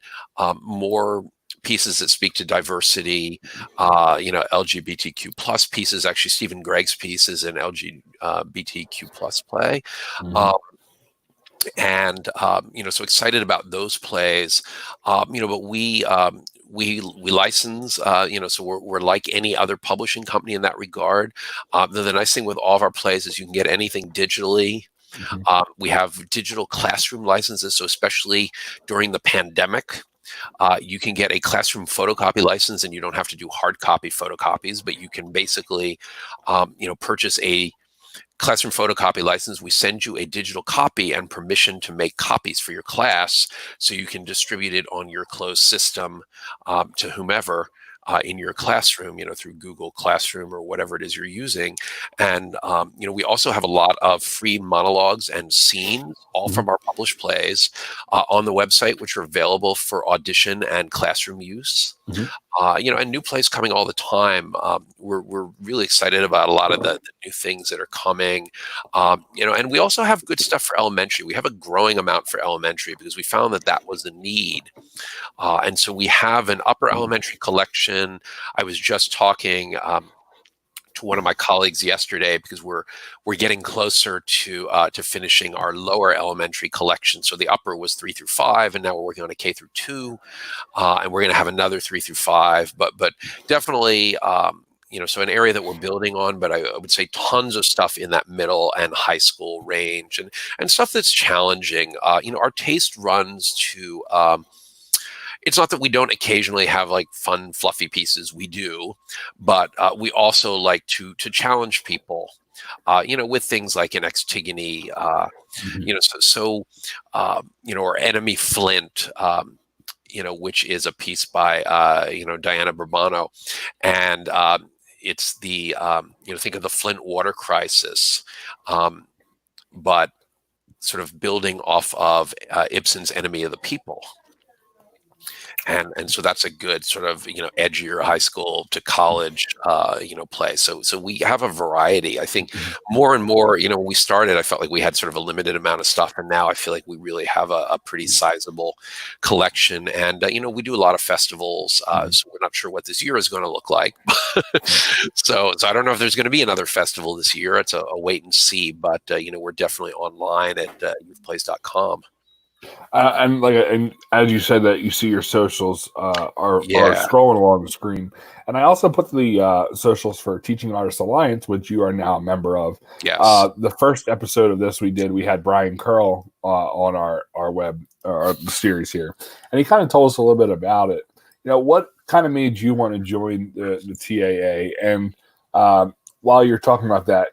more pieces that speak to diversity. LGBTQ plus pieces. Actually, Stephen Gregg's piece is an LGBTQ plus play. And so excited about those plays, but we license, so we're like any other publishing company in that regard. The nice thing with all of our plays is you can get anything digitally. We have digital classroom licenses, so especially during the pandemic, you can get a classroom photocopy license, and you don't have to do hard copy photocopies, but you can basically, purchase a classroom photocopy license. We send you a digital copy and permission to make copies for your class, so you can distribute it on your closed system to whomever in your classroom, through Google Classroom or whatever it is you're using. And, we also have a lot of free monologues and scenes, all from our published plays, on the website, which are available for audition and classroom use. And new plays coming all the time. We're really excited about a lot of the new things that are coming. And we also have good stuff for elementary. We have a growing amount for elementary because we found that was the need. And so we have an upper elementary collection. I was just talking to one of my colleagues yesterday because we're getting closer to finishing our lower elementary collection. So the upper was 3 through 5, and now we're working on a K through 2, and we're going to have another 3 through 5. But definitely, so an area that we're building on. But I would say tons of stuff in that middle and high school range, and stuff that's challenging. Our taste runs to. It's not that we don't occasionally have like fun, fluffy pieces. We do, but we also like to challenge people, with things like an Antigone, or Enemy Flint, which is a piece by, Diana Bourbano, and it's the, think of the Flint water crisis, but sort of building off of Ibsen's Enemy of the People. And so that's a good sort of, edgier high school to college, play. So we have a variety. I think more and more, when we started, I felt like we had sort of a limited amount of stuff. And now I feel like we really have a pretty sizable collection. And, we do a lot of festivals. So we're not sure what this year is going to look like. So I don't know if there's going to be another festival this year. It's a wait and see. But, we're definitely online at youthplays.com. And as you said that you see your socials are scrolling along the screen, and I also put the socials for Teaching Artists Alliance, which you are now a member of. Yes. The first episode of this we had Brian Curl on our web or the series here, and he kind of told us a little bit about it. What kind of made you want to join the TAA, and while you're talking about that,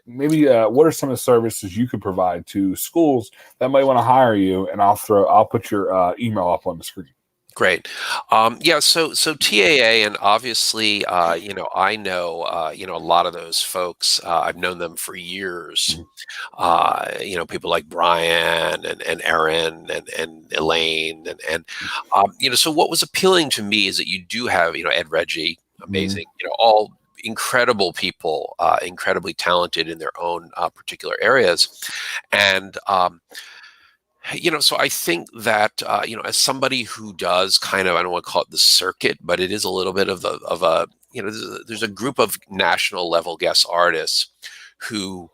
maybe what are some of the services you could provide to schools that might want to hire you? And I'll put your email up on the screen. Great. So TAA, and obviously, I know, a lot of those folks. I've known them for years. People like Brian and Erin and Elaine and so what was appealing to me is that you do have, Ed Reggie, amazing, all incredible people, incredibly talented in their own particular areas. And, so I think that, as somebody who does kind of, I don't want to call it the circuit, but it is a little bit of a there's a group of national level guest artists who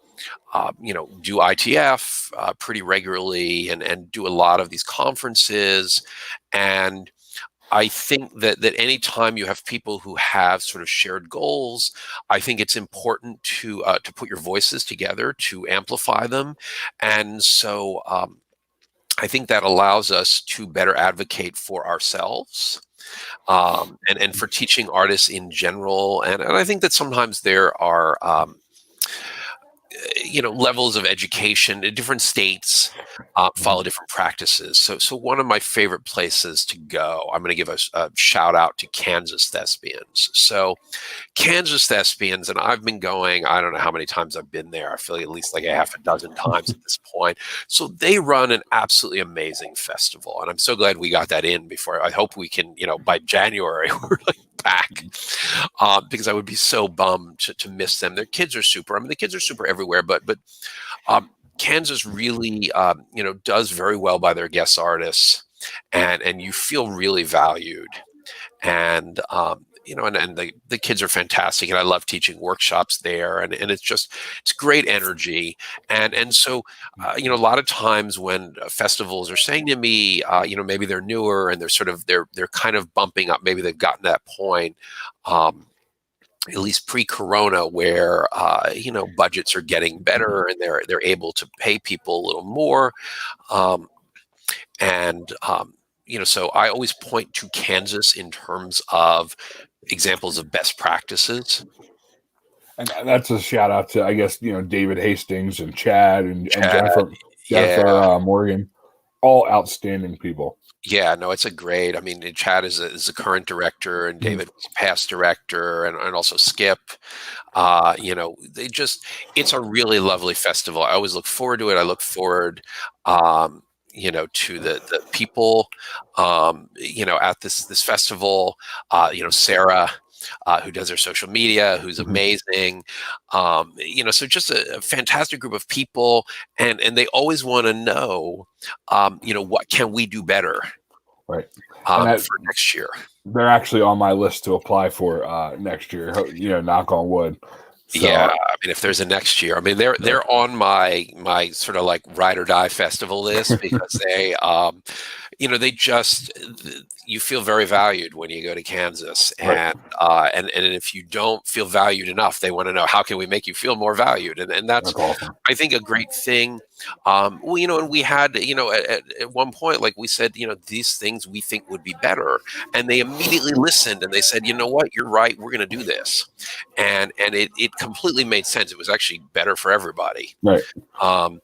do ITF pretty regularly and do a lot of these conferences. And I think that any time you have people who have sort of shared goals, I think it's important to put your voices together to amplify them. And so I think that allows us to better advocate for ourselves, and for teaching artists in general. And I think that sometimes there are levels of education in different states follow different practices. So one of my favorite places to go, I'm going to give a shout out to Kansas Thespians. So Kansas Thespians, and I've been going, I don't know how many times I've been there. I feel like at least like a half a dozen times at this point. So they run an absolutely amazing festival. And I'm so glad we got that in before. I hope we can, by January, we're like back, because I would be so bummed to miss them. Their kids are super. I mean, the kids are super everywhere, but Kansas really, does very well by their guest artists, and you feel really valued. And and the kids are fantastic, and I love teaching workshops there, and it's great energy. And so a lot of times when festivals are saying to me, maybe they're newer and they're kind of bumping up, maybe they've gotten to that point, at least pre-corona, where budgets are getting better and they're able to pay people a little more, so I always point to Kansas in terms of examples of best practices. And that's a shout out to, I guess, David Hastings and Chad and Jennifer Morgan, all outstanding people. Yeah, no, it's a great. I mean, Chad is a current director, and David was a past director, and also Skip. It's a really lovely festival. I always look forward to it. I look forward, to the people, at this festival. Sarah, who does their social media, who's amazing. So just a fantastic group of people, and they always want to know, what can we do better, right, for next year. They're actually on my list to apply for next year. Knock on wood. So, yeah, I mean, if there's a next year, I mean, they're on my sort of like ride or die festival list, because they, you feel very valued when you go to Kansas, and if you don't feel valued enough, they want to know, how can we make you feel more valued, and that's awesome. I think a great thing. And we had, at one point, like we said, these things we think would be better, and they immediately listened and they said, you know what, you're right, we're going to do this, and it completely made sense. It was actually better for everybody. Right. And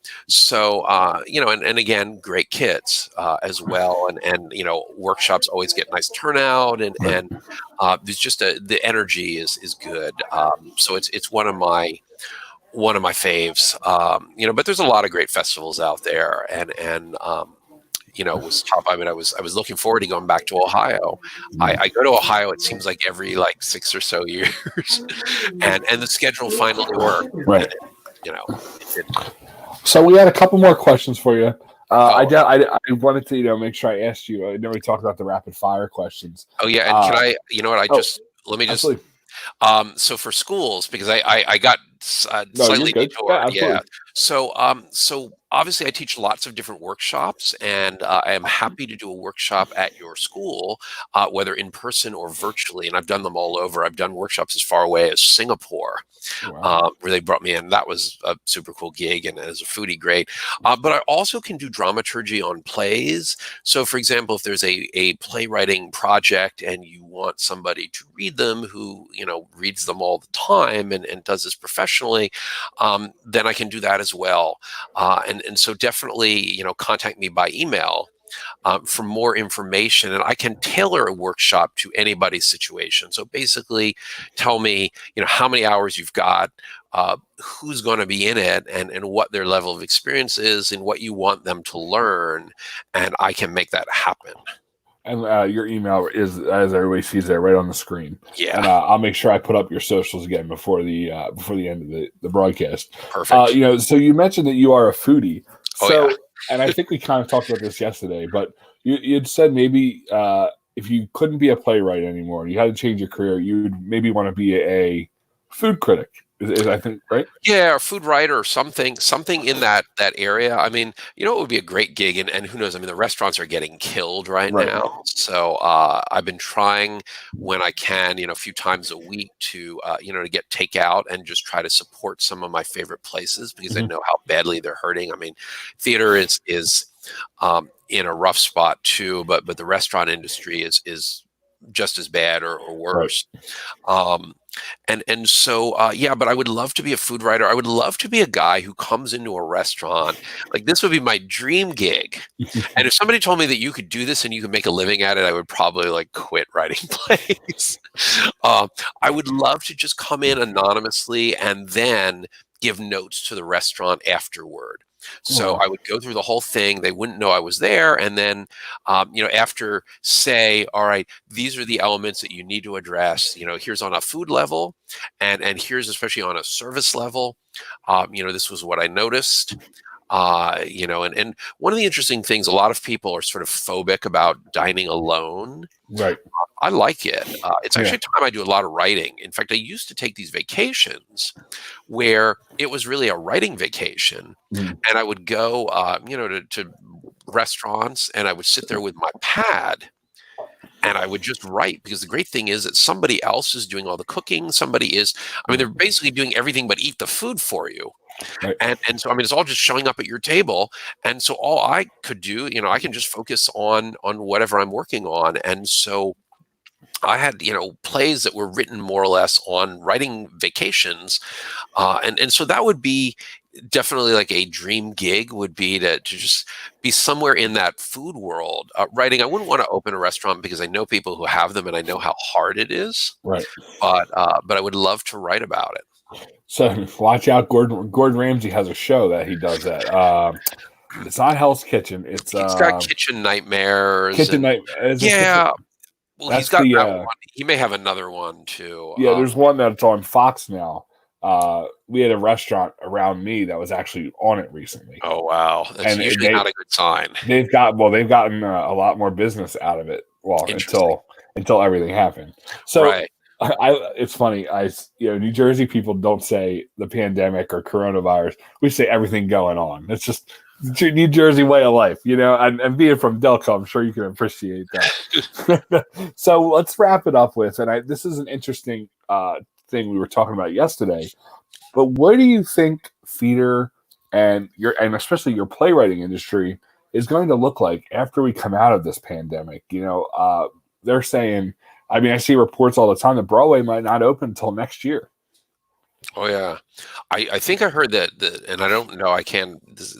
again, great kids as well, and workshops always get nice turnout, and there's just the energy is good. So it's one of my faves. But there's a lot of great festivals out there, and it was tough. I mean, I was looking forward to going back to Ohio. I go to Ohio, it seems like every 6 or so years, and the schedule finally worked. Right. It didn't. So we had a couple more questions for you. I wanted to make sure I asked you. I never talked about the rapid fire questions. Oh yeah, and can I? Let me just. Absolutely. So for schools, because I got slightly detoured. Yeah. So obviously I teach lots of different workshops, and I am happy to do a workshop at your school, whether in person or virtually. And I've done them all over. I've done workshops as far away as Singapore, where they brought me in. That was a super cool gig, and as a foodie, great. But I also can do dramaturgy on plays. So for example, if there's a playwriting project and you want somebody to read them who reads them all the time and does this professionally, then I can do that as well. And so definitely, contact me by email for more information, and I can tailor a workshop to anybody's situation. So basically tell me, how many hours you've got, who's going to be in it, and what their level of experience is, and what you want them to learn, and I can make that happen. And your email is, as everybody sees there, right on the screen. Yeah. And I'll make sure I put up your socials again before the end of the broadcast. Perfect. So you mentioned that you are a foodie. So, oh, yeah. And I think we kind of talked about this yesterday, but you'd said maybe if you couldn't be a playwright anymore, you had to change your career, you'd maybe want to be a food critic. Is I think right? Yeah, or food writer or something in that area. I mean, you know, it would be a great gig, and who knows? I mean, the restaurants are getting killed right Right. now. So I've been trying when I can, you know, a few times a week to you know, to get takeout and just try to support some of my favorite places because I Mhm. know how badly they're hurting. I mean, theater is in a rough spot too, but the restaurant industry is just as bad or Right. worse. Um, and so yeah, but I would love to be a food writer. I would love to be a guy who comes into a restaurant. Like this would be my dream gig. And if somebody told me that you could do this and you could make a living at it, I would probably like quit writing plays. uh, I would love to just come in anonymously and then give notes to the restaurant afterward. So Wow. I would go through the whole thing. They wouldn't know I was there. And then, you know, after say, all right, these are the elements that you need to address. You know, here's on a food level, and here's especially on a service level. You know, this was what I noticed. You know, and one of the interesting things, a lot of people are sort of phobic about dining alone. Right. I like it. It's Yeah. actually a time I do a lot of writing. In fact, I used to take these vacations where it was really a writing vacation, Mm. and I would go, you know, to restaurants, and I would sit there with my pad, and I would just write because the great thing is that somebody else is doing all the cooking. Somebody is, I mean, they're basically doing everything but eat the food for you. Right. And so I mean it's all just showing up at your table. And so all I could do, you know, I can just focus on whatever I'm working on. And so I had, you know, plays that were written more or less on writing vacations. And so that would be definitely like a dream gig would be to just be somewhere in that food world writing. I wouldn't want to open a restaurant because I know people who have them and I know how hard it is, Right. but I would love to write about it. So watch out, Gordon Ramsay has a show that he does that. It's not Hell's Kitchen. It's He's got Kitchen Nightmares Kitchen and Night. Is it Kitchen? yeah, well, he's That's got the that one. He may have another one too. yeah. There's one that's on Fox now. We had a restaurant around me that was actually on it recently, Oh wow, that's and usually not a good sign. they've gotten a lot more business out of it. Well, Interesting, until everything happened. So right? it's funny. New Jersey people don't say the pandemic or coronavirus. We say everything going on. It's just the New Jersey way of life, you know. And being from Delco, I'm sure you can appreciate that. So let's wrap it up with, and this is an interesting thing we were talking about yesterday. But what do you think theater and especially your playwriting industry is going to look like after we come out of this pandemic? You know, they're saying. I mean, I see reports all the time that Broadway might not open until next year. Oh yeah, I think I heard that, and I don't know. I can. This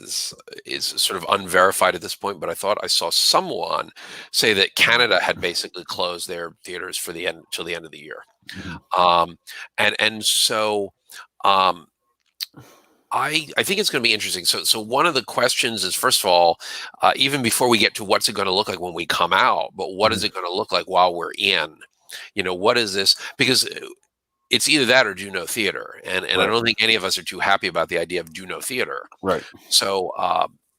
is sort of unverified at this point, but I thought I saw someone say that Canada had basically closed their theaters for the end till the end of the year. Mhm. And so um, I think it's going to be interesting. So one of the questions is, first of all, even before we get to what's it going to look like when we come out, but what is Mhm. it going to look like while we're in? You know, what is this? Because it's either that or do no theater, and I Right, don't think any of us are too happy about the idea of do no theater. right. So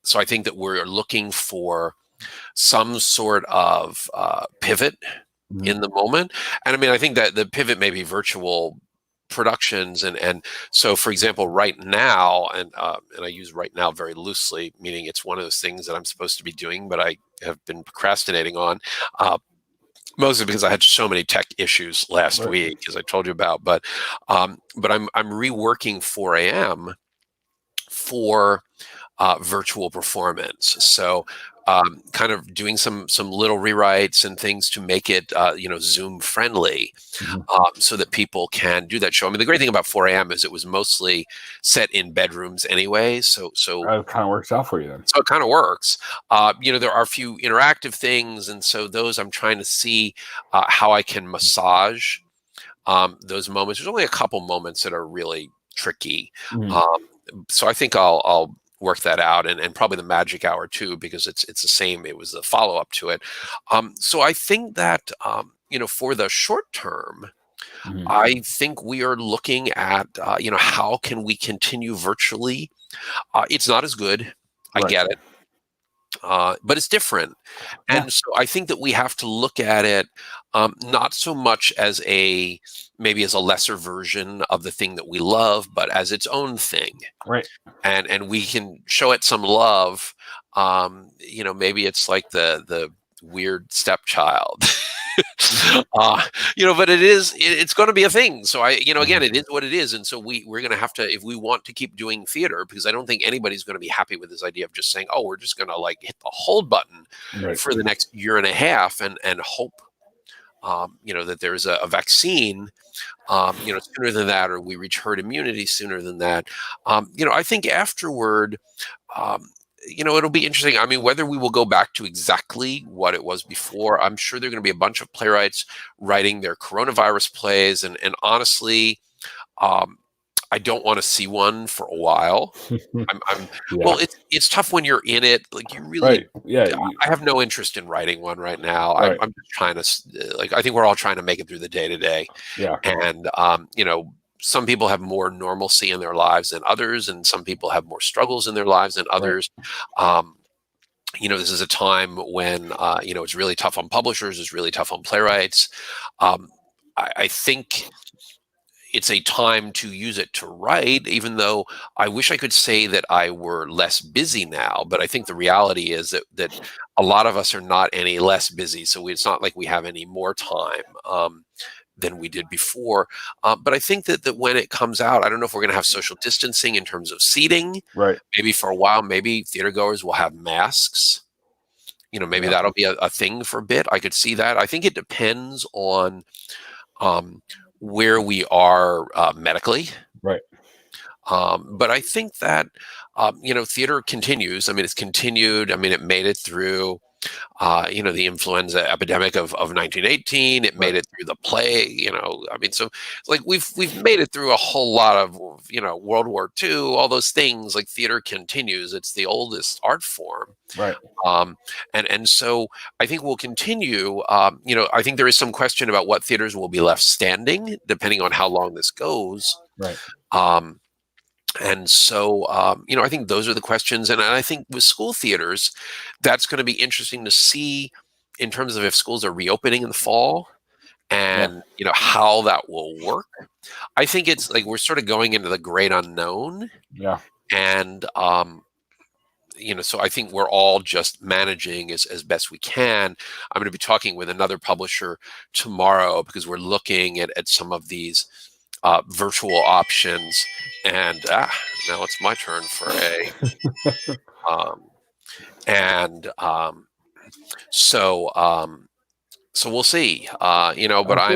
so I think that we're looking for some sort of pivot Mhm. in the moment. And I mean, I think that the pivot may be virtual productions and so for example right now and I use right now very loosely, meaning it's one of those things that I'm supposed to be doing but I have been procrastinating on, mostly because I had so many tech issues last Right. week as I told you about, but I'm reworking 4am for virtual performance. So kind of doing some little rewrites and things to make it you know, Zoom friendly, Mhm. so that people can do that show. I mean, the great thing about 4am is it was mostly set in bedrooms anyway, That kind of works out for you then. so it kind of works. You know, there are a few interactive things, and so those I'm trying to see how I can massage those moments. There's only a couple moments that are really tricky. Mhm. Um, so I think I'll work that out, and probably the magic hour too, because it's the same. It was the follow up to it. So I think that you know, for the short term, Mhm. I think we are looking at you know, how can we continue virtually? It's not as good. I Right. get it. but it's different. Yeah. And so I think that we have to look at it not so much as maybe as a lesser version of the thing that we love, but as its own thing. Right. And we can show it some love. Maybe it's like the weird stepchild. But it's going to be a thing. So again, it is what it is. And so we're going to have to, if we want to keep doing theater, because I don't think anybody's going to be happy with this idea of just saying, oh, we're just going to like hit the hold button Right. for the next year and a half and hope, that there's a vaccine, sooner than that, or we reach herd immunity sooner than that. I think afterward, it'll be interesting. I mean, whether we will go back to exactly what it was before, I'm sure there are going to be a bunch of playwrights writing their coronavirus plays. And honestly, I don't want to see one for a while. Well, it's tough when you're in it. Like you really, I have no interest in writing one right now. Right. I'm just trying to, I think we're all trying to make it through the day to day. Yeah. And, some people have more normalcy in their lives than others, and some people have more struggles in their lives than others. Right. This is a time when, it's really tough on publishers, it's really tough on playwrights. I think it's a time to use it to write, even though I wish I could say that I were less busy now. But I think the reality is that a lot of us are not any less busy. So it's not like we have any more time than we did before. But I think that when it comes out, I don't know if we're going to have social distancing in terms of seating. Right. Maybe for a while, maybe theater goers will have masks. Maybe that'll be a thing for a bit. I could see that. I think it depends on where we are medically. Right. But I think that, theater continues. I mean, it's continued. I mean, it made it through, the influenza epidemic of 1918. It made it through the plague, I mean, so it's like we've made it through a whole lot of, World War II, all those things. Like theater continues. It's the oldest art form. Right. And so I think we'll continue. I think there is some question about what theaters will be left standing, depending on how long this goes. Right. And so, I think those are the questions. And I think with school theaters, that's going to be interesting to see in terms of if schools are reopening in the fall and, how that will work. I think it's like we're sort of going into the great unknown. Yeah. And, so I think we're all just managing as best we can. I'm going to be talking with another publisher tomorrow because we're looking at some of these virtual options. And now it's my turn for a, so we'll see. But I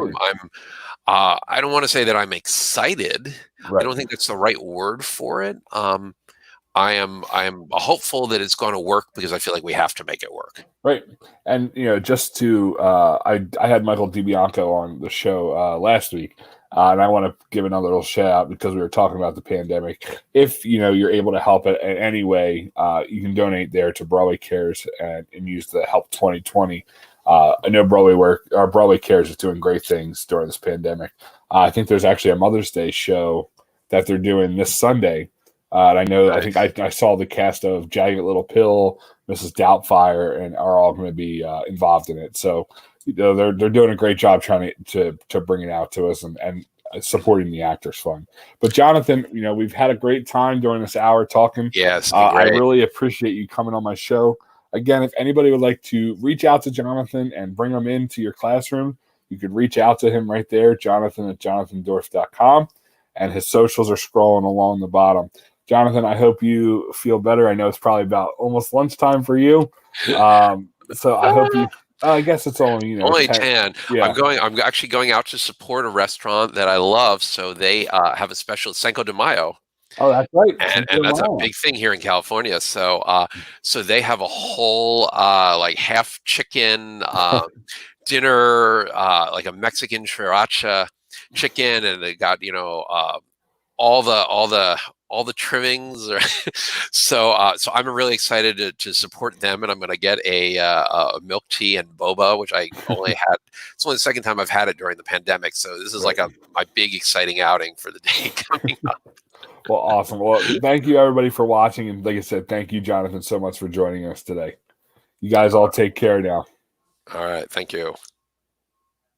don't want to say that I'm excited. Right. I don't think that's the right word for it. I am hopeful that it's going to work because I feel like we have to make it work. Right. And, just to, I had Michael DiBianco on the show last week. And I want to give another little shout out because we were talking about the pandemic. If, you're able to help it in any way, you can donate there to Broadway Cares and use the Help 2020. I know Broadway Cares is doing great things during this pandemic. I think there's actually a Mother's Day show that they're doing this Sunday. And I know, I think I saw the cast of Jagged Little Pill, Mrs. Doubtfire, and are all going to be involved in it. So, they're doing a great job trying to bring it out to us and supporting the Actors Fund. But Jonathan, we've had a great time during this hour talking. Yes, I really appreciate you coming on my show. Again, if anybody would like to reach out to Jonathan and bring him into your classroom, you could reach out to him right there, Jonathan@jonathandorf.com, and his socials are scrolling along the bottom. Jonathan, I hope you feel better. I know it's probably about almost lunchtime for you. So I hope you. I guess it's only only 10. Yeah. I'm actually going out to support a restaurant that I love. So they have a special Cinco de Mayo. Oh, that's right. And that's a big thing here in California. So so they have a whole like half chicken dinner, like a Mexican sriracha chicken, and they got all the trimmings. So I'm really excited to support them, and I'm going to get a milk tea and boba, which I only had. It's only the second time I've had it during the pandemic. So this is like my big exciting outing for the day coming up. Well, awesome. Well, thank you everybody for watching, and like I said, thank you, Jonathan, so much for joining us today. You guys all take care now. All right. Thank you.